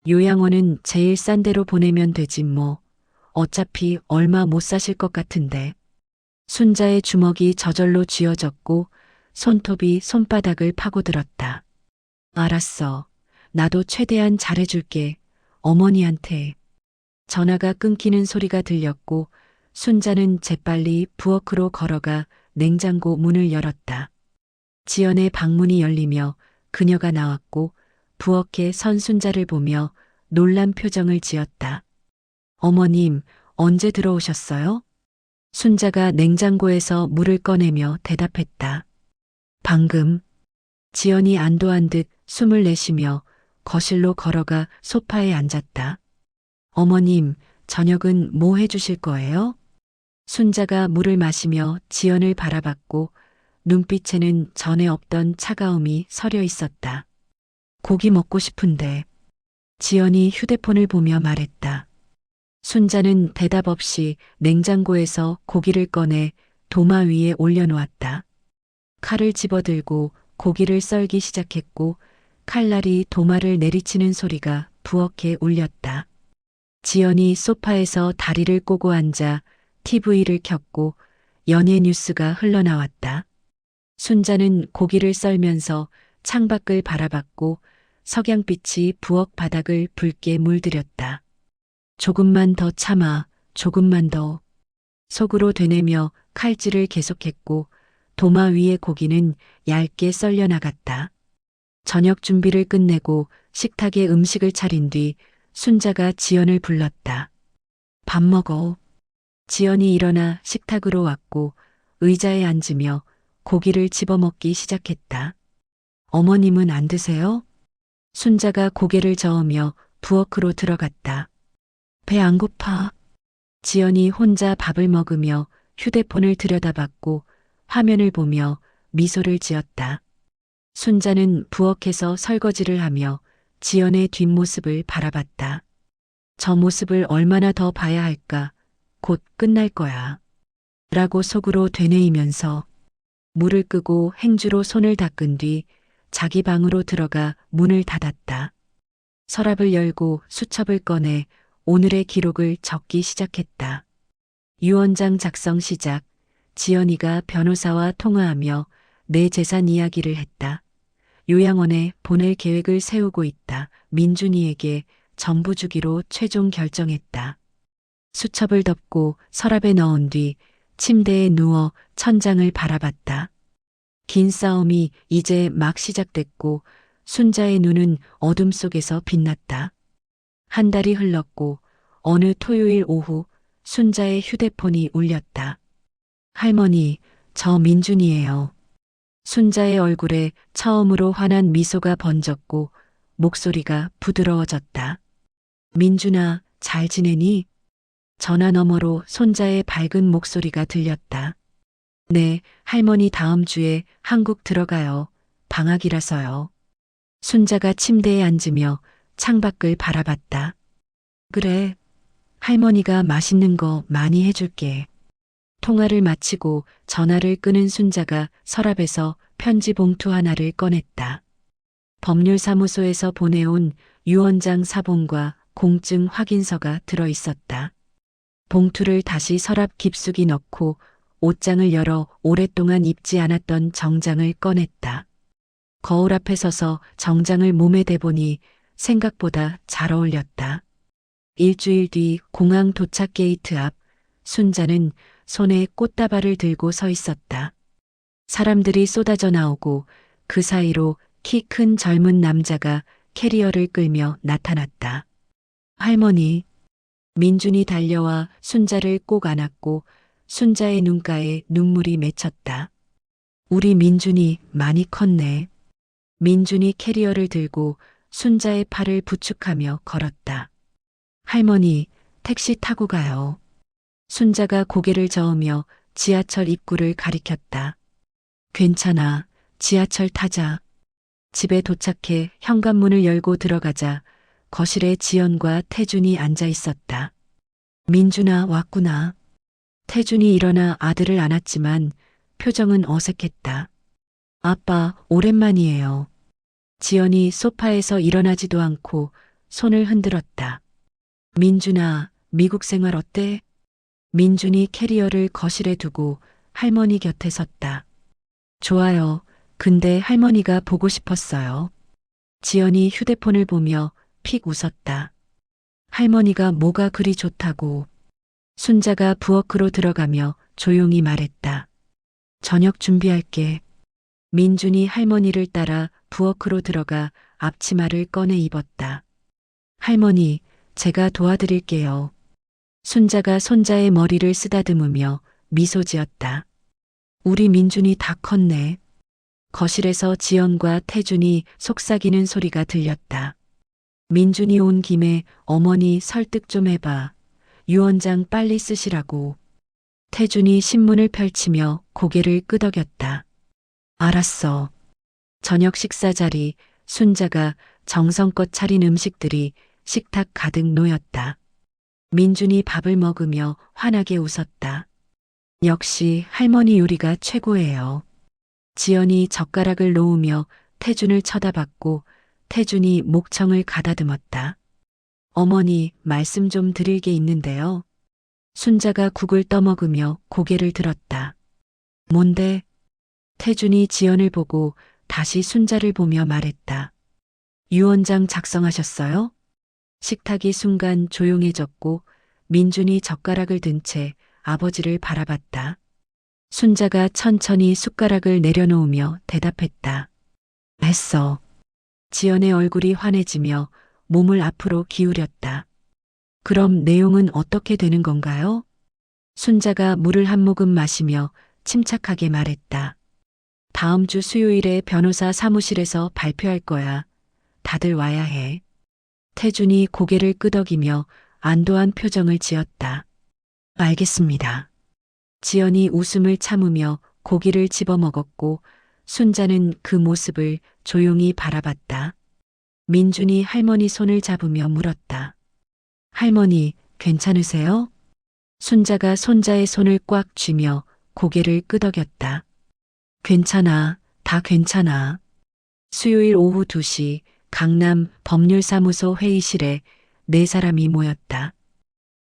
요양원은 제일 싼 데로 보내면 되지 뭐. 어차피 얼마 못 사실 것 같은데. 순자의 주먹이 저절로 쥐어졌고 손톱이 손바닥을 파고들었다. 알았어. 나도 최대한 잘해줄게. 어머니한테. 전화가 끊기는 소리가 들렸고 순자는 재빨리 부엌으로 걸어가 냉장고 문을 열었다. 지연의 방문이 열리며 그녀가 나왔고 부엌에 선 순자를 보며 놀란 표정을 지었다. 어머님, 언제 들어오셨어요? 순자가 냉장고에서 물을 꺼내며 대답했다. 방금. 지연이 안도한 듯 숨을 내쉬며 거실로 걸어가 소파에 앉았다. 어머님, 저녁은 뭐 해주실 거예요? 순자가 물을 마시며 지연을 바라봤고 눈빛에는 전에 없던 차가움이 서려 있었다. 고기 먹고 싶은데. 지연이 휴대폰을 보며 말했다. 순자는 대답 없이 냉장고에서 고기를 꺼내 도마 위에 올려놓았다. 칼을 집어들고 고기를 썰기 시작했고 칼날이 도마를 내리치는 소리가 부엌에 울렸다. 지연이 소파에서 다리를 꼬고 앉아 TV를 켰고 연예 뉴스가 흘러나왔다. 순자는 고기를 썰면서 창밖을 바라봤고 석양빛이 부엌 바닥을 붉게 물들였다. 조금만 더 참아, 조금만 더. 속으로 되뇌며 칼질을 계속했고 도마 위의 고기는 얇게 썰려 나갔다. 저녁 준비를 끝내고 식탁에 음식을 차린 뒤 순자가 지연을 불렀다. 밥 먹어. 지연이 일어나 식탁으로 왔고 의자에 앉으며 고기를 집어먹기 시작했다. 어머님은 안 드세요? 순자가 고개를 저으며 부엌으로 들어갔다. 배 안 고파. 지연이 혼자 밥을 먹으며 휴대폰을 들여다봤고 화면을 보며 미소를 지었다. 순자는 부엌에서 설거지를 하며 지연의 뒷모습을 바라봤다. 저 모습을 얼마나 더 봐야 할까? 곧 끝날 거야. 라고 속으로 되뇌이면서 물을 끄고 행주로 손을 닦은 뒤 자기 방으로 들어가 문을 닫았다. 서랍을 열고 수첩을 꺼내 오늘의 기록을 적기 시작했다. 유언장 작성 시작. 지연이가 변호사와 통화하며 내 재산 이야기를 했다. 요양원에 보낼 계획을 세우고 있다. 민준이에게 전부 주기로 최종 결정했다. 수첩을 덮고 서랍에 넣은 뒤 침대에 누워 천장을 바라봤다. 긴 싸움이 이제 막 시작됐고 순자의 눈은 어둠 속에서 빛났다. 한 달이 흘렀고 어느 토요일 오후 순자의 휴대폰이 울렸다. 할머니, 저 민준이에요. 순자의 얼굴에 처음으로 환한 미소가 번졌고 목소리가 부드러워졌다. 민준아, 잘 지내니? 전화 너머로 손자의 밝은 목소리가 들렸다. 네, 할머니 다음 주에 한국 들어가요. 방학이라서요. 순자가 침대에 앉으며 창밖을 바라봤다. 그래, 할머니가 맛있는 거 많이 해줄게. 통화를 마치고 전화를 끊은 순자가 서랍에서 편지 봉투 하나를 꺼냈다. 법률사무소에서 보내온 유언장 사본과 공증 확인서가 들어 있었다. 봉투를 다시 서랍 깊숙이 넣고 옷장을 열어 오랫동안 입지 않았던 정장을 꺼냈다. 거울 앞에 서서 정장을 몸에 대보니 생각보다 잘 어울렸다. 일주일 뒤 공항 도착 게이트 앞 순자는 손에 꽃다발을 들고 서 있었다. 사람들이 쏟아져 나오고 그 사이로 키 큰 젊은 남자가 캐리어를 끌며 나타났다. 할머니, 민준이 달려와 순자를 꼭 안았고 순자의 눈가에 눈물이 맺혔다. 우리 민준이 많이 컸네. 민준이 캐리어를 들고 순자의 팔을 부축하며 걸었다. 할머니, 택시 타고 가요. 순자가 고개를 저으며 지하철 입구를 가리켰다. 괜찮아, 지하철 타자. 집에 도착해 현관문을 열고 들어가자 거실에 지연과 태준이 앉아 있었다. 민준아, 왔구나. 태준이 일어나 아들을 안았지만 표정은 어색했다. 아빠, 오랜만이에요. 지연이 소파에서 일어나지도 않고 손을 흔들었다. 민준아, 미국 생활 어때? 민준이 캐리어를 거실에 두고 할머니 곁에 섰다. 좋아요. 근데 할머니가 보고 싶었어요. 지연이 휴대폰을 보며 픽 웃었다. 할머니가 뭐가 그리 좋다고. 순자가 부엌으로 들어가며 조용히 말했다. 저녁 준비할게. 민준이 할머니를 따라 부엌으로 들어가 앞치마를 꺼내 입었다. 할머니, 제가 도와드릴게요. 순자가 손자의 머리를 쓰다듬으며 미소 지었다. 우리 민준이 다 컸네. 거실에서 지연과 태준이 속삭이는 소리가 들렸다. 민준이 온 김에 어머니 설득 좀 해봐. 유언장 빨리 쓰시라고. 태준이 신문을 펼치며 고개를 끄덕였다. 알았어. 저녁 식사 자리, 순자가 정성껏 차린 음식들이 식탁 가득 놓였다. 민준이 밥을 먹으며 환하게 웃었다. 역시 할머니 요리가 최고예요. 지연이 젓가락을 놓으며 태준을 쳐다봤고 태준이 목청을 가다듬었다. 어머니, 말씀 좀 드릴 게 있는데요. 순자가 국을 떠먹으며 고개를 들었다. 뭔데? 태준이 지연을 보고 다시 순자를 보며 말했다. 유언장 작성하셨어요? 식탁이 순간 조용해졌고 민준이 젓가락을 든 채 아버지를 바라봤다. 순자가 천천히 숟가락을 내려놓으며 대답했다. 했어. 지연의 얼굴이 환해지며 몸을 앞으로 기울였다. 그럼 내용은 어떻게 되는 건가요? 순자가 물을 한 모금 마시며 침착하게 말했다. 다음 주 수요일에 변호사 사무실에서 발표할 거야. 다들 와야 해. 태준이 고개를 끄덕이며 안도한 표정을 지었다. 알겠습니다. 지연이 웃음을 참으며 고기를 집어먹었고 순자는 그 모습을 조용히 바라봤다. 민준이 할머니 손을 잡으며 물었다. 할머니, 괜찮으세요? 순자가 손자의 손을 꽉 쥐며 고개를 끄덕였다. 괜찮아, 다 괜찮아. 수요일 오후 2시 강남 법률사무소 회의실에 4사람이 모였다.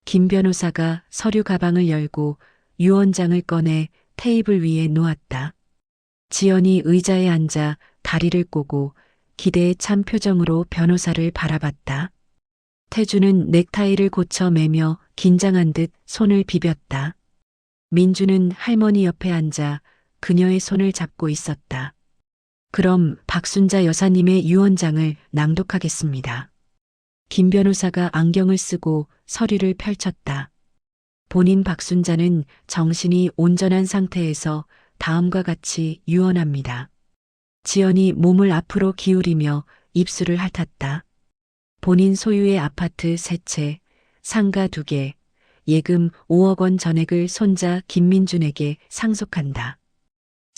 김 변호사가 서류 가방을 열고 유언장을 꺼내 테이블 위에 놓았다. 지연이 의자에 앉아 다리를 꼬고 기대에 찬 표정으로 변호사를 바라봤다. 태주는 넥타이를 고쳐 매며 긴장한 듯 손을 비볐다. 민주는 할머니 옆에 앉아 그녀의 손을 잡고 있었다. 그럼 박순자 여사님의 유언장을 낭독하겠습니다. 김 변호사가 안경을 쓰고 서류를 펼쳤다. 본인 박순자는 정신이 온전한 상태에서 다음과 같이 유언합니다. 지연이 몸을 앞으로 기울이며 입술을 핥았다. 본인 소유의 아파트 3채, 상가 2개, 예금 5억 원 전액을 손자 김민준에게 상속한다.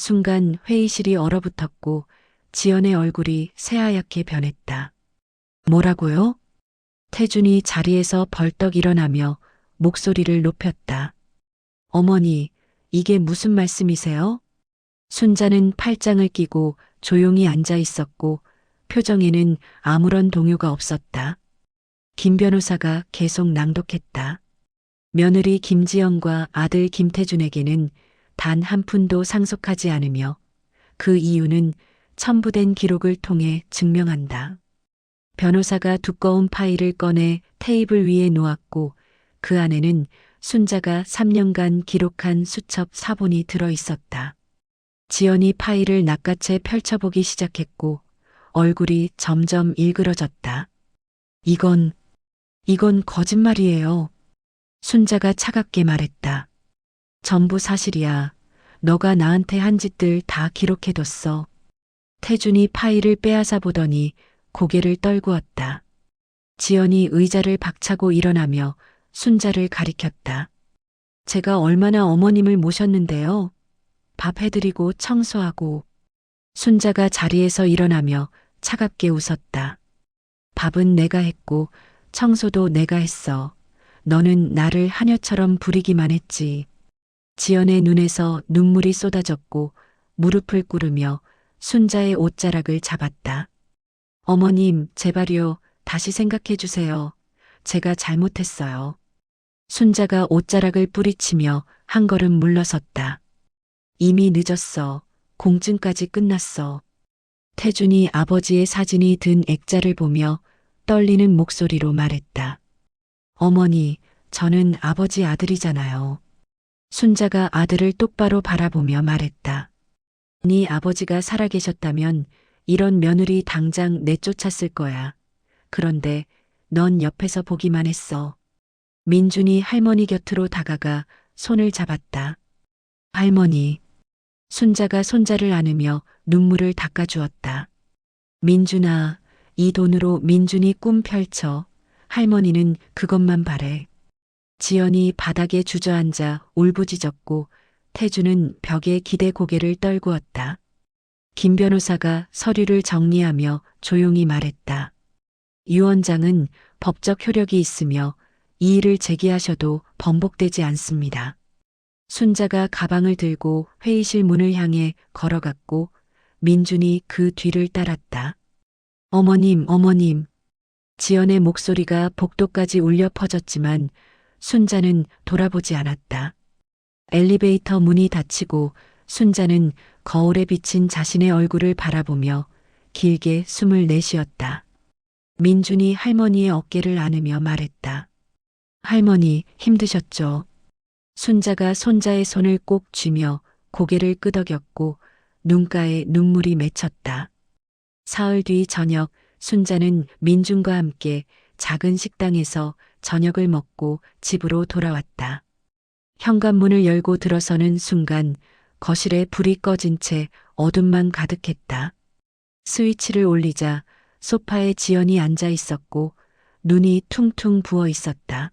순간 회의실이 얼어붙었고 지연의 얼굴이 새하얗게 변했다. 뭐라고요? 태준이 자리에서 벌떡 일어나며 목소리를 높였다. 어머니, 이게 무슨 말씀이세요? 순자는 팔짱을 끼고 조용히 앉아 있었고 표정에는 아무런 동요가 없었다. 김 변호사가 계속 낭독했다. 며느리 김지영과 아들 김태준에게는 단 한 푼도 상속하지 않으며 그 이유는 첨부된 기록을 통해 증명한다. 변호사가 두꺼운 파일을 꺼내 테이블 위에 놓았고 그 안에는 순자가 3년간 기록한 수첩 사본이 들어 있었다. 지연이 파일을 낚아채 펼쳐보기 시작했고 얼굴이 점점 일그러졌다. 이건 거짓말이에요. 순자가 차갑게 말했다. 전부 사실이야. 너가 나한테 한 짓들 다 기록해뒀어. 태준이 파일을 빼앗아 보더니 고개를 떨구었다. 지연이 의자를 박차고 일어나며 순자를 가리켰다. 제가 얼마나 어머님을 모셨는데요. 밥 해드리고 청소하고. 순자가 자리에서 일어나며 차갑게 웃었다. 밥은 내가 했고 청소도 내가 했어. 너는 나를 하녀처럼 부리기만 했지. 지연의 눈에서 눈물이 쏟아졌고 무릎을 꿇으며 순자의 옷자락을 잡았다. 어머님, 제발요. 다시 생각해 주세요. 제가 잘못했어요. 순자가 옷자락을 뿌리치며 한 걸음 물러섰다. 이미 늦었어. 공증까지 끝났어. 태준이 아버지의 사진이 든 액자를 보며 떨리는 목소리로 말했다. 어머니, 저는 아버지 아들이잖아요. 순자가 아들을 똑바로 바라보며 말했다. 네 아버지가 살아계셨다면 이런 며느리 당장 내쫓았을 거야. 그런데 넌 옆에서 보기만 했어. 민준이 할머니 곁으로 다가가 손을 잡았다. 할머니. 순자가 손자를 안으며 눈물을 닦아주었다. 민준아, 이 돈으로 민준이 꿈 펼쳐. 할머니는 그것만 바래. 지연이 바닥에 주저앉아 울부짖었고 태주는 벽에 기대 고개를 떨구었다. 김 변호사가 서류를 정리하며 조용히 말했다. 유언장은 법적 효력이 있으며 이의를 제기하셔도 번복되지 않습니다. 순자가 가방을 들고 회의실 문을 향해 걸어갔고 민준이 그 뒤를 따랐다. 어머님, 어머님. 지연의 목소리가 복도까지 울려 퍼졌지만 순자는 돌아보지 않았다. 엘리베이터 문이 닫히고 순자는 거울에 비친 자신의 얼굴을 바라보며 길게 숨을 내쉬었다. 민준이 할머니의 어깨를 안으며 말했다. 할머니, 힘드셨죠? 순자가 손자의 손을 꼭 쥐며 고개를 끄덕였고 눈가에 눈물이 맺혔다. 사흘 뒤 저녁 순자는 민준과 함께 작은 식당에서 저녁을 먹고 집으로 돌아왔다. 현관문을 열고 들어서는 순간 거실에 불이 꺼진 채 어둠만 가득했다. 스위치를 올리자 소파에 지연이 앉아 있었고 눈이 퉁퉁 부어 있었다.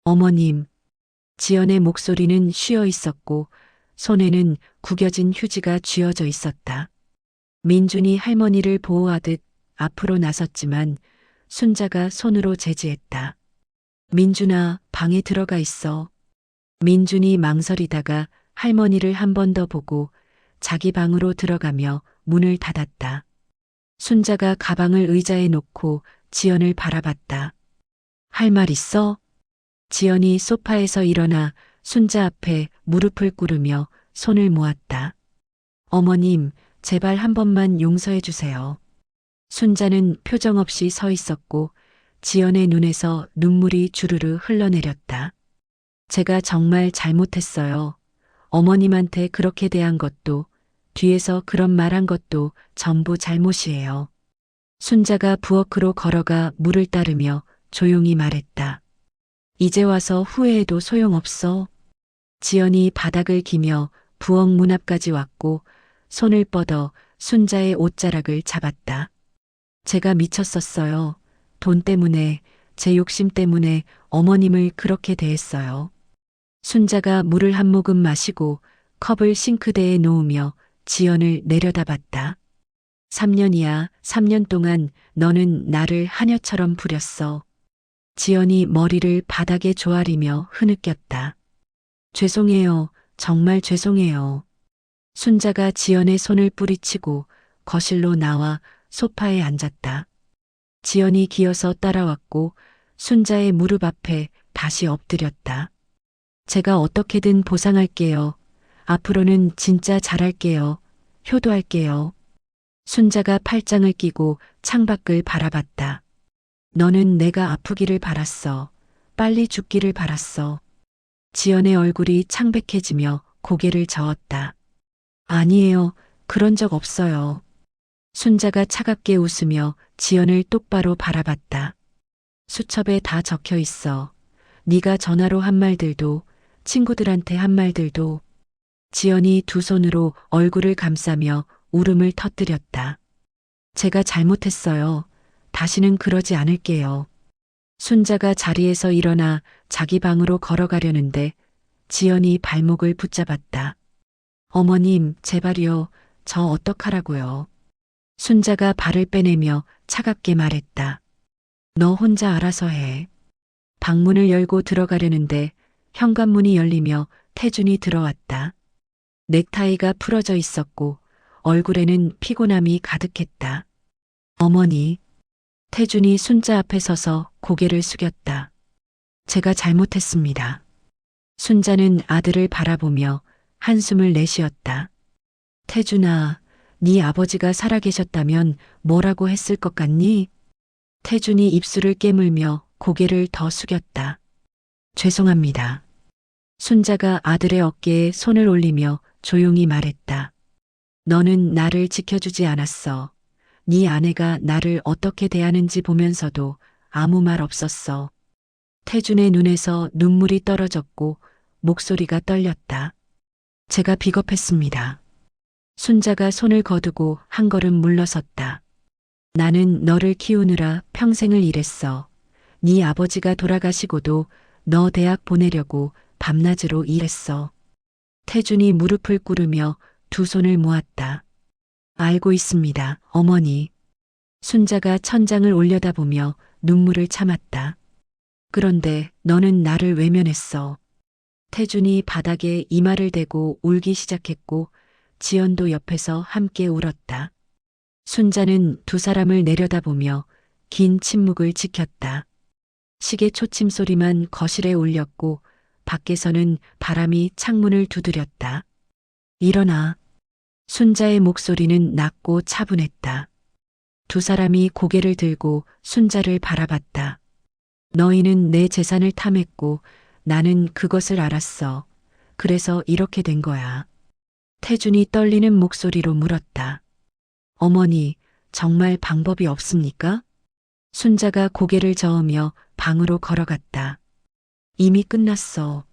어머님. 지연의 목소리는 쉬어 있었고 손에는 구겨진 휴지가 쥐어져 있었다. 민준이 할머니를 보호하듯 앞으로 나섰지만 순자가 손으로 제지했다. 민준아, 방에 들어가 있어. 민준이 망설이다가 할머니를 한 번 더 보고 자기 방으로 들어가며 문을 닫았다. 순자가 가방을 의자에 놓고 지연을 바라봤다. 할 말 있어? 지연이 소파에서 일어나 순자 앞에 무릎을 꿇으며 손을 모았다. 어머님, 제발 한 번만 용서해 주세요. 순자는 표정 없이 서 있었고 지연의 눈에서 눈물이 주르르 흘러내렸다. 제가 정말 잘못했어요. 어머님한테 그렇게 대한 것도, 뒤에서 그런 말한 것도 전부 잘못이에요. 순자가 부엌으로 걸어가 물을 따르며 조용히 말했다. 이제 와서 후회해도 소용없어. 지연이 바닥을 기며 부엌 문 앞까지 왔고 손을 뻗어 순자의 옷자락을 잡았다. 제가 미쳤었어요. 돈 때문에, 제 욕심 때문에 어머님을 그렇게 대했어요. 순자가 물을 한 모금 마시고 컵을 싱크대에 놓으며 지연을 내려다봤다. 3년이야, 3년 동안 너는 나를 하녀처럼 부렸어. 지연이 머리를 바닥에 조아리며 흐느꼈다. 죄송해요. 정말 죄송해요. 순자가 지연의 손을 뿌리치고 거실로 나와 소파에 앉았다. 지연이 기어서 따라왔고 순자의 무릎 앞에 다시 엎드렸다. 제가 어떻게든 보상할게요. 앞으로는 진짜 잘할게요. 효도할게요. 순자가 팔짱을 끼고 창밖을 바라봤다. 너는 내가 아프기를 바랐어. 빨리 죽기를 바랐어. 지연의 얼굴이 창백해지며 고개를 저었다. 아니에요. 그런 적 없어요. 순자가 차갑게 웃으며 지연을 똑바로 바라봤다. 수첩에 다 적혀 있어. 네가 전화로 한 말들도, 친구들한테 한 말들도. 지연이 두 손으로 얼굴을 감싸며 울음을 터뜨렸다. 제가 잘못했어요. 다시는 그러지 않을게요. 순자가 자리에서 일어나 자기 방으로 걸어가려는데 지연이 발목을 붙잡았다. 어머님, 제발요. 저 어떡하라고요. 순자가 발을 빼내며 차갑게 말했다. 너 혼자 알아서 해. 방문을 열고 들어가려는데 현관문이 열리며 태준이 들어왔다. 넥타이가 풀어져 있었고 얼굴에는 피곤함이 가득했다. 어머니. 태준이 순자 앞에 서서 고개를 숙였다. 제가 잘못했습니다. 순자는 아들을 바라보며 한숨을 내쉬었다. 태준아, 네 아버지가 살아계셨다면 뭐라고 했을 것 같니? 태준이 입술을 깨물며 고개를 더 숙였다. 죄송합니다. 순자가 아들의 어깨에 손을 올리며 조용히 말했다. 너는 나를 지켜주지 않았어. 네 아내가 나를 어떻게 대하는지 보면서도 아무 말 없었어. 태준의 눈에서 눈물이 떨어졌고 목소리가 떨렸다. 제가 비겁했습니다. 순자가 손을 거두고 한 걸음 물러섰다. 나는 너를 키우느라 평생을 일했어. 네 아버지가 돌아가시고도 너 대학 보내려고 밤낮으로 일했어. 태준이 무릎을 꿇으며 두 손을 모았다. 알고 있습니다, 어머니. 순자가 천장을 올려다보며 눈물을 참았다. 그런데 너는 나를 외면했어. 태준이 바닥에 이마를 대고 울기 시작했고 지연도 옆에서 함께 울었다. 순자는 두 사람을 내려다보며 긴 침묵을 지켰다. 시계 초침 소리만 거실에 울렸고 밖에서는 바람이 창문을 두드렸다. 일어나. 순자의 목소리는 낮고 차분했다. 두 사람이 고개를 들고 순자를 바라봤다. 너희는 내 재산을 탐했고 나는 그것을 알았어. 그래서 이렇게 된 거야. 태준이 떨리는 목소리로 물었다. 어머니, 정말 방법이 없습니까? 순자가 고개를 저으며 방으로 걸어갔다. 이미 끝났어.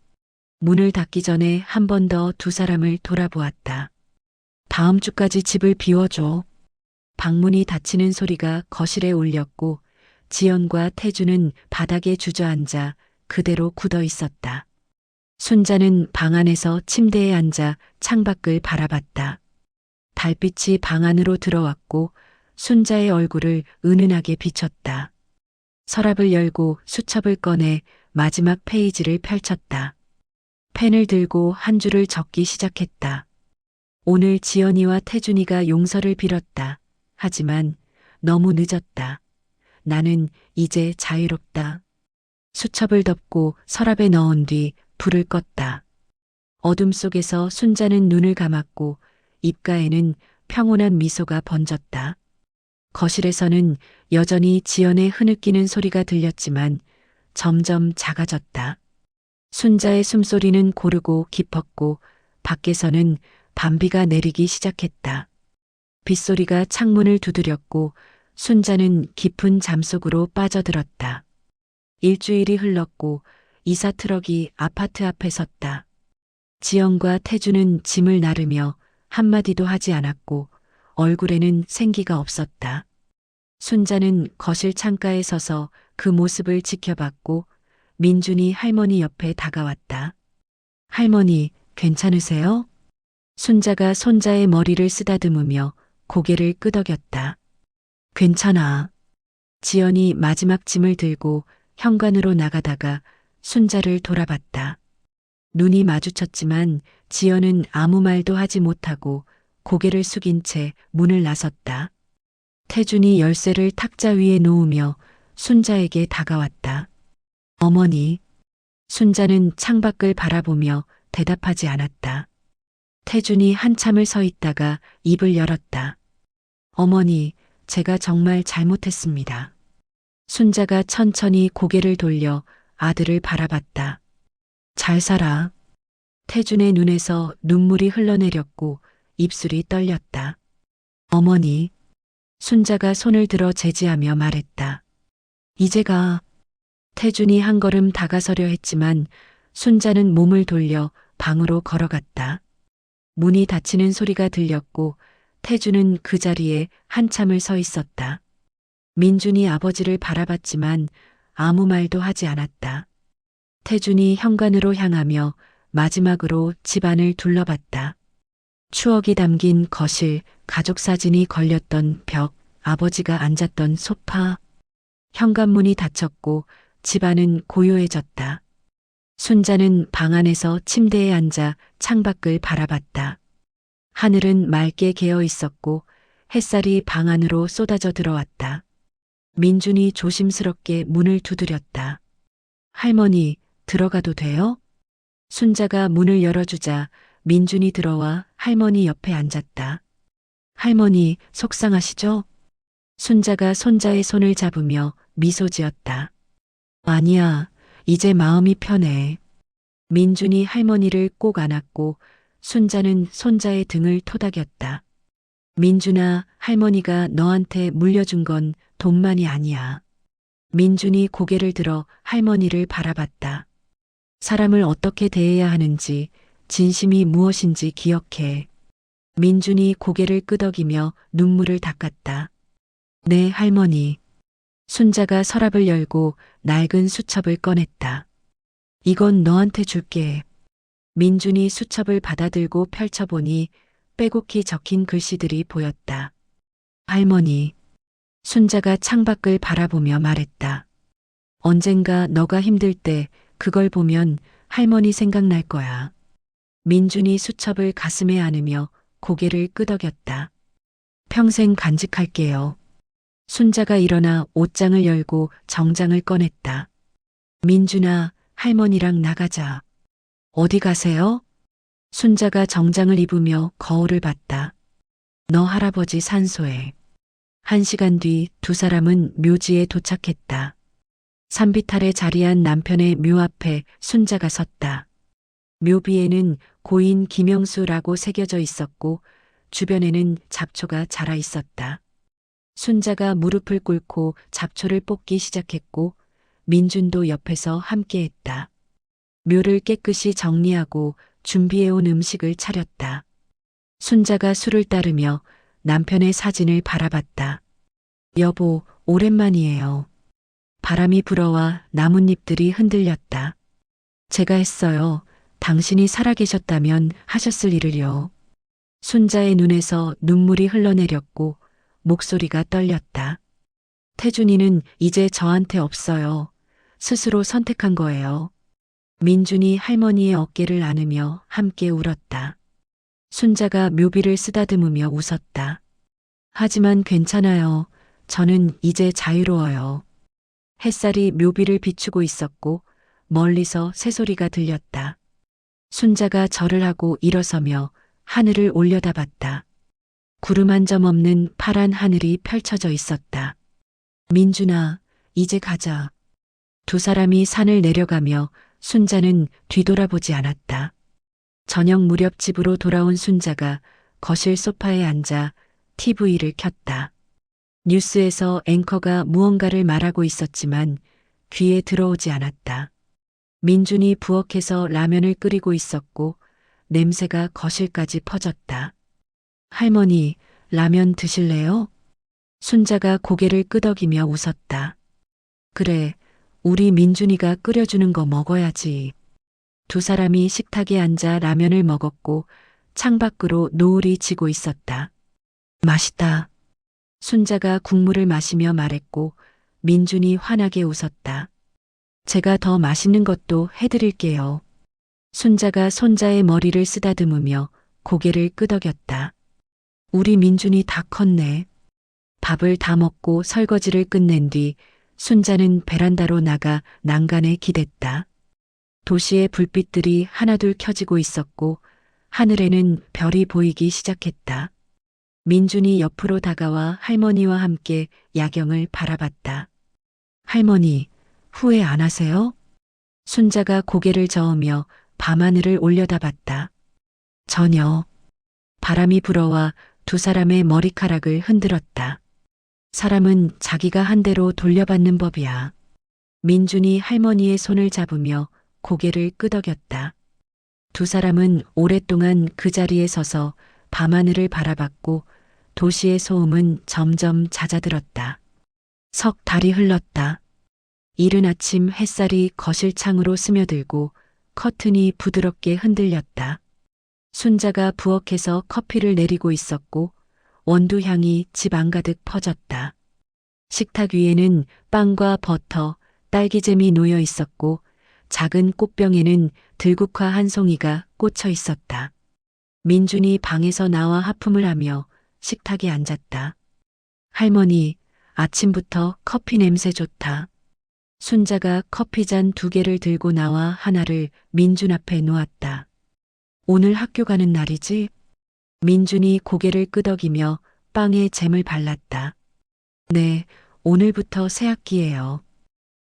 문을 닫기 전에 한 번 더 두 사람을 돌아보았다. 다음 주까지 집을 비워줘. 방문이 닫히는 소리가 거실에 울렸고 지연과 태준은 바닥에 주저앉아 그대로 굳어 있었다. 순자는 방 안에서 침대에 앉아 창밖을 바라봤다. 달빛이 방 안으로 들어왔고 순자의 얼굴을 은은하게 비췄다. 서랍을 열고 수첩을 꺼내 마지막 페이지를 펼쳤다. 펜을 들고 한 줄을 적기 시작했다. 오늘 지연이와 태준이가 용서를 빌었다. 하지만 너무 늦었다. 나는 이제 자유롭다. 수첩을 덮고 서랍에 넣은 뒤 불을 껐다. 어둠 속에서 순자는 눈을 감았고 입가에는 평온한 미소가 번졌다. 거실에서는 여전히 지연의 흐느끼는 소리가 들렸지만 점점 작아졌다. 순자의 숨소리는 고르고 깊었고 밖에서는 밤비가 내리기 시작했다. 빗소리가 창문을 두드렸고 순자는 깊은 잠속으로 빠져들었다. 일주일이 흘렀고 이사 트럭이 아파트 앞에 섰다. 지영과 태주는 짐을 나르며 한마디도 하지 않았고 얼굴에는 생기가 없었다. 순자는 거실 창가에 서서 그 모습을 지켜봤고 민준이 할머니 옆에 다가왔다. 할머니, 괜찮으세요? 순자가 손자의 머리를 쓰다듬으며 고개를 끄덕였다. 괜찮아. 지연이 마지막 짐을 들고 현관으로 나가다가 순자를 돌아봤다. 눈이 마주쳤지만 지연은 아무 말도 하지 못하고 고개를 숙인 채 문을 나섰다. 태준이 열쇠를 탁자 위에 놓으며 순자에게 다가왔다. 어머니. 순자는 창밖을 바라보며 대답하지 않았다. 태준이 한참을 서 있다가 입을 열었다. 어머니, 제가 정말 잘못했습니다. 순자가 천천히 고개를 돌려 아들을 바라봤다. 잘 살아. 태준의 눈에서 눈물이 흘러내렸고 입술이 떨렸다. 어머니. 순자가 손을 들어 제지하며 말했다. 이제 가. 태준이 한 걸음 다가서려 했지만 순자는 몸을 돌려 방으로 걸어갔다. 문이 닫히는 소리가 들렸고 태준은 그 자리에 한참을 서 있었다. 민준이 아버지를 바라봤지만 아무 말도 하지 않았다. 태준이 현관으로 향하며 마지막으로 집안을 둘러봤다. 추억이 담긴 거실, 가족 사진이 걸렸던 벽, 아버지가 앉았던 소파. 현관문이 닫혔고 집안은 고요해졌다. 순자는 방 안에서 침대에 앉아 창밖을 바라봤다. 하늘은 맑게 개어 있었고 햇살이 방 안으로 쏟아져 들어왔다. 민준이 조심스럽게 문을 두드렸다. 할머니, 들어가도 돼요? 순자가 문을 열어주자 민준이 들어와 할머니 옆에 앉았다. 할머니, 속상하시죠? 순자가 손자의 손을 잡으며 미소 지었다. 아니야, 이제 마음이 편해. 민준이 할머니를 꼭 안았고 순자는 손자의 등을 토닥였다. 민준아, 할머니가 너한테 물려준 건 돈만이 아니야. 민준이 고개를 들어 할머니를 바라봤다. 사람을 어떻게 대해야 하는지, 진심이 무엇인지 기억해. 민준이 고개를 끄덕이며 눈물을 닦았다. 네, 할머니. 순자가 서랍을 열고 낡은 수첩을 꺼냈다. 이건 너한테 줄게. 민준이 수첩을 받아들고 펼쳐보니 빼곡히 적힌 글씨들이 보였다. 할머니. 순자가 창밖을 바라보며 말했다. 언젠가 너가 힘들 때 그걸 보면 할머니 생각날 거야. 민준이 수첩을 가슴에 안으며 고개를 끄덕였다. 평생 간직할게요. 순자가 일어나 옷장을 열고 정장을 꺼냈다. 민준아, 할머니랑 나가자. 어디 가세요? 순자가 정장을 입으며 거울을 봤다. 너 할아버지 산소에. 1시간 뒤 두 사람은 묘지에 도착했다. 산비탈에 자리한 남편의 묘 앞에 순자가 섰다. 묘비에는 고인 김영수라고 새겨져 있었고 주변에는 잡초가 자라 있었다. 순자가 무릎을 꿇고 잡초를 뽑기 시작했고 민준도 옆에서 함께했다. 묘를 깨끗이 정리하고 준비해온 음식을 차렸다. 순자가 술을 따르며 남편의 사진을 바라봤다. 여보, 오랜만이에요. 바람이 불어와 나뭇잎들이 흔들렸다. 제가 했어요. 당신이 살아계셨다면 하셨을 일을요. 순자의 눈에서 눈물이 흘러내렸고 목소리가 떨렸다. 태준이는 이제 저한테 없어요. 스스로 선택한 거예요. 민준이 할머니의 어깨를 안으며 함께 울었다. 순자가 묘비를 쓰다듬으며 웃었다. 하지만 괜찮아요. 저는 이제 자유로워요. 햇살이 묘비를 비추고 있었고 멀리서 새소리가 들렸다. 순자가 절을 하고 일어서며 하늘을 올려다봤다. 구름 한 점 없는 파란 하늘이 펼쳐져 있었다. 민준아, 이제 가자. 두 사람이 산을 내려가며 순자는 뒤돌아보지 않았다. 저녁 무렵 집으로 돌아온 순자가 거실 소파에 앉아 TV를 켰다. 뉴스에서 앵커가 무언가를 말하고 있었지만 귀에 들어오지 않았다. 민준이 부엌에서 라면을 끓이고 있었고 냄새가 거실까지 퍼졌다. 할머니, 라면 드실래요? 순자가 고개를 끄덕이며 웃었다. 그래, 우리 민준이가 끓여주는 거 먹어야지. 두 사람이 식탁에 앉아 라면을 먹었고 창밖으로 노을이 지고 있었다. 맛있다. 순자가 국물을 마시며 말했고 민준이 환하게 웃었다. 제가 더 맛있는 것도 해드릴게요. 순자가 손자의 머리를 쓰다듬으며 고개를 끄덕였다. 우리 민준이 다 컸네. 밥을 다 먹고 설거지를 끝낸 뒤 순자는 베란다로 나가 난간에 기댔다. 도시의 불빛들이 하나둘 켜지고 있었고 하늘에는 별이 보이기 시작했다. 민준이 옆으로 다가와 할머니와 함께 야경을 바라봤다. 할머니, 후회 안 하세요? 순자가 고개를 저으며 밤하늘을 올려다봤다. 전혀. 바람이 불어와 두 사람의 머리카락을 흔들었다. 사람은 자기가 한 대로 돌려받는 법이야. 민준이 할머니의 손을 잡으며 고개를 끄덕였다. 두 사람은 오랫동안 그 자리에 서서 밤하늘을 바라봤고 도시의 소음은 점점 잦아들었다. 석 달이 흘렀다. 이른 아침 햇살이 거실 창으로 스며들고 커튼이 부드럽게 흔들렸다. 순자가 부엌에서 커피를 내리고 있었고 원두 향이 집 안가득 퍼졌다. 식탁 위에는 빵과 버터, 딸기잼이 놓여 있었고 작은 꽃병에는 들국화 한 송이가 꽂혀 있었다. 민준이 방에서 나와 하품을 하며 식탁에 앉았다. 할머니, 아침부터 커피 냄새 좋다. 순자가 커피잔 2개를 들고 나와 하나를 민준 앞에 놓았다. 오늘 학교 가는 날이지? 민준이 고개를 끄덕이며 빵에 잼을 발랐다. 네, 오늘부터 새 학기예요.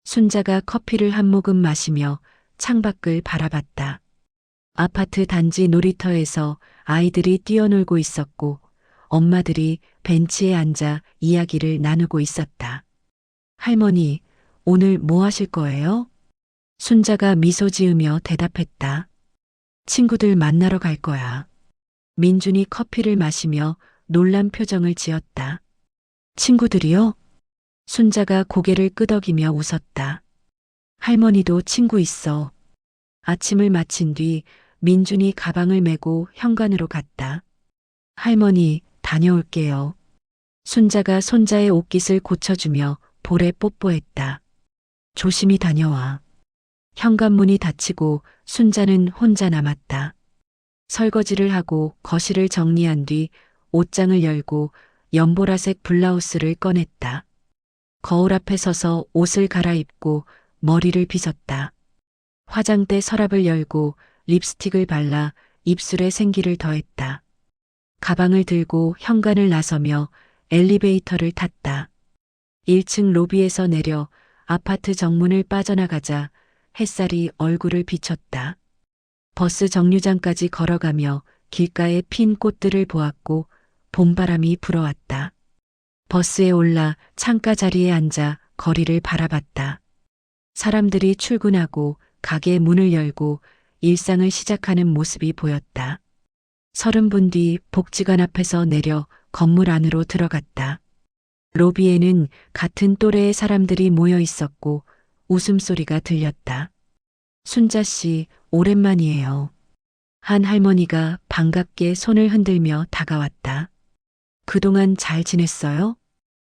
순자가 커피를 한 모금 마시며 창밖을 바라봤다. 아파트 단지 놀이터에서 아이들이 뛰어놀고 있었고 엄마들이 벤치에 앉아 이야기를 나누고 있었다. 할머니, 오늘 뭐 하실 거예요? 순자가 미소 지으며 대답했다. 친구들 만나러 갈 거야. 민준이 커피를 마시며 놀란 표정을 지었다. 친구들이요? 순자가 고개를 끄덕이며 웃었다. 할머니도 친구 있어. 아침을 마친 뒤 민준이 가방을 메고 현관으로 갔다. 할머니, 다녀올게요. 순자가 손자의 옷깃을 고쳐주며 볼에 뽀뽀했다. 조심히 다녀와. 현관문이 닫히고 순자는 혼자 남았다. 설거지를 하고 거실을 정리한 뒤 옷장을 열고 연보라색 블라우스를 꺼냈다. 거울 앞에 서서 옷을 갈아입고 머리를 빗었다. 화장대 서랍을 열고 립스틱을 발라 입술에 생기를 더했다. 가방을 들고 현관을 나서며 엘리베이터를 탔다. 1층 로비에서 내려 아파트 정문을 빠져나가자 햇살이 얼굴을 비췄다. 버스 정류장까지 걸어가며 길가에 핀 꽃들을 보았고 봄바람이 불어왔다. 버스에 올라 창가 자리에 앉아 거리를 바라봤다. 사람들이 출근하고 가게 문을 열고 일상을 시작하는 모습이 보였다. 30분 뒤 복지관 앞에서 내려 건물 안으로 들어갔다. 로비에는 같은 또래의 사람들이 모여 있었고 웃음소리가 들렸다. 순자 씨, 오랜만이에요. 한 할머니가 반갑게 손을 흔들며 다가왔다. 그동안 잘 지냈어요?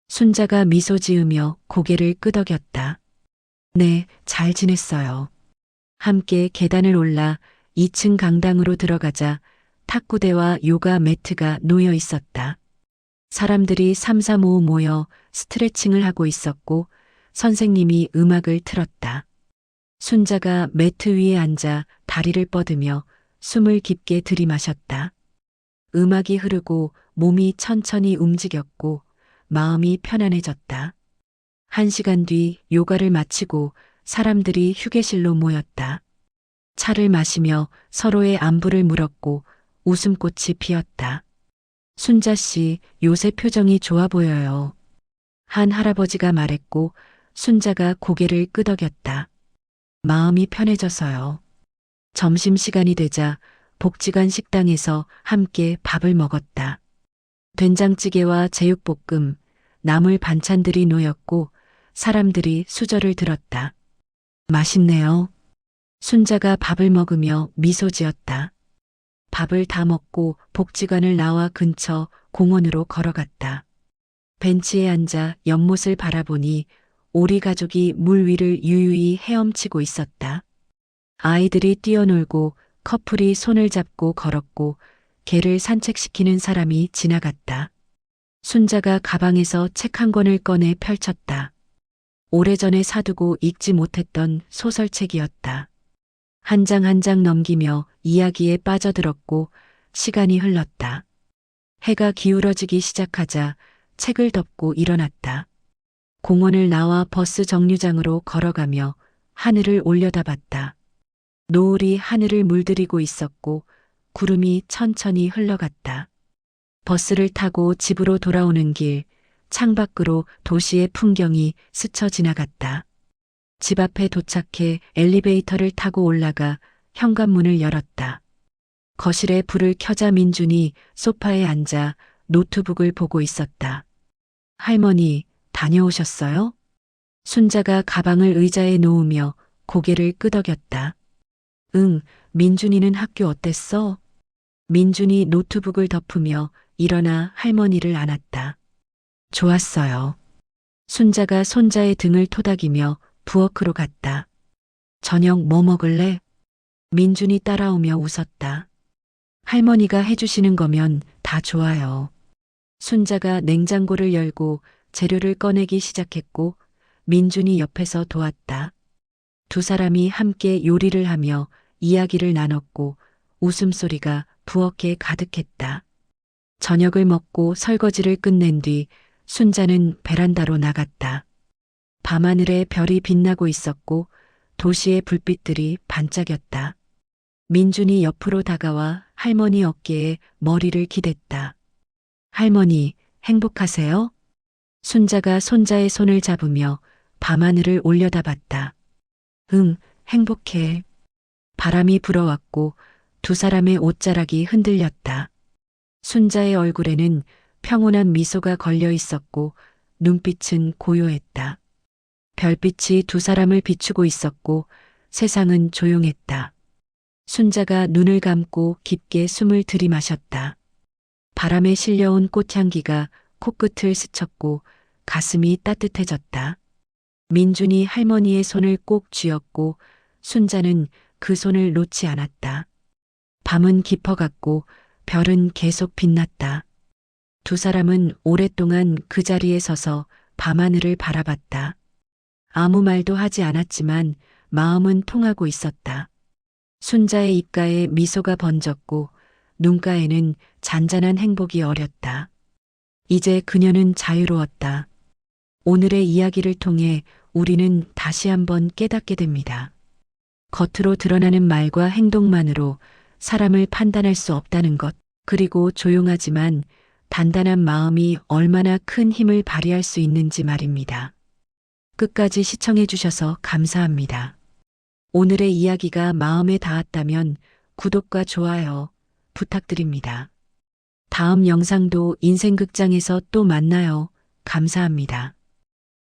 순자가 미소 지으며 고개를 끄덕였다. 네, 잘 지냈어요. 함께 계단을 올라 2층 강당으로 들어가자 탁구대와 요가 매트가 놓여 있었다. 사람들이 삼삼오오 모여 스트레칭을 하고 있었고 선생님이 음악을 틀었다. 순자가 매트 위에 앉아 다리를 뻗으며 숨을 깊게 들이마셨다. 음악이 흐르고 몸이 천천히 움직였고 마음이 편안해졌다. 1시간 뒤 요가를 마치고 사람들이 휴게실로 모였다. 차를 마시며 서로의 안부를 물었고 웃음꽃이 피었다. 순자 씨, 요새 표정이 좋아 보여요. 한 할아버지가 말했고 순자가 고개를 끄덕였다. 마음이 편해져서요. 점심시간이 되자 복지관 식당에서 함께 밥을 먹었다. 된장찌개와 제육볶음, 나물 반찬들이 놓였고 사람들이 수저를 들었다. 맛있네요. 순자가 밥을 먹으며 미소 지었다. 밥을 다 먹고 복지관을 나와 근처 공원으로 걸어갔다. 벤치에 앉아 연못을 바라보니 오리 가족이 물 위를 유유히 헤엄치고 있었다. 아이들이 뛰어놀고 커플이 손을 잡고 걸었고 개를 산책시키는 사람이 지나갔다. 순자가 가방에서 책 한 권을 꺼내 펼쳤다. 오래전에 사두고 읽지 못했던 소설책이었다. 한 장 한 장 넘기며 이야기에 빠져들었고 시간이 흘렀다. 해가 기울어지기 시작하자 책을 덮고 일어났다. 공원을 나와 버스 정류장으로 걸어가며 하늘을 올려다봤다. 노을이 하늘을 물들이고 있었고 구름이 천천히 흘러갔다. 버스를 타고 집으로 돌아오는 길, 창밖으로 도시의 풍경이 스쳐 지나갔다. 집 앞에 도착해 엘리베이터를 타고 올라가 현관문을 열었다. 거실에 불을 켜자 민준이 소파에 앉아 노트북을 보고 있었다. 할머니, 다녀오셨어요? 순자가 가방을 의자에 놓으며 고개를 끄덕였다. 응, 민준이는 학교 어땠어? 민준이 노트북을 덮으며 일어나 할머니를 안았다. 좋았어요. 순자가 손자의 등을 토닥이며 부엌으로 갔다. 저녁 뭐 먹을래? 민준이 따라오며 웃었다. 할머니가 해주시는 거면 다 좋아요. 순자가 냉장고를 열고 재료를 꺼내기 시작했고 민준이 옆에서 도왔다. 두 사람이 함께 요리를 하며 이야기를 나눴고 웃음소리가 부엌에 가득했다. 저녁을 먹고 설거지를 끝낸 뒤 순자는 베란다로 나갔다. 밤하늘에 별이 빛나고 있었고 도시의 불빛들이 반짝였다. 민준이 옆으로 다가와 할머니 어깨에 머리를 기댔다. 할머니, 행복하세요? 순자가 손자의 손을 잡으며 밤하늘을 올려다봤다. 응, 행복해. 바람이 불어왔고 두 사람의 옷자락이 흔들렸다. 순자의 얼굴에는 평온한 미소가 걸려 있었고 눈빛은 고요했다. 별빛이 두 사람을 비추고 있었고 세상은 조용했다. 순자가 눈을 감고 깊게 숨을 들이마셨다. 바람에 실려온 꽃향기가 코끝을 스쳤고 가슴이 따뜻해졌다. 민준이 할머니의 손을 꼭 쥐었고 순자는 그 손을 놓지 않았다. 밤은 깊어갔고 별은 계속 빛났다. 두 사람은 오랫동안 그 자리에 서서 밤하늘을 바라봤다. 아무 말도 하지 않았지만 마음은 통하고 있었다. 순자의 입가에 미소가 번졌고 눈가에는 잔잔한 행복이 어렸다. 이제 그녀는 자유로웠다. 오늘의 이야기를 통해 우리는 다시 한번 깨닫게 됩니다. 겉으로 드러나는 말과 행동만으로 사람을 판단할 수 없다는 것, 그리고 조용하지만 단단한 마음이 얼마나 큰 힘을 발휘할 수 있는지 말입니다. 끝까지 시청해 주셔서 감사합니다. 오늘의 이야기가 마음에 닿았다면 구독과 좋아요 부탁드립니다. 다음 영상도 인생극장에서 또 만나요. 감사합니다.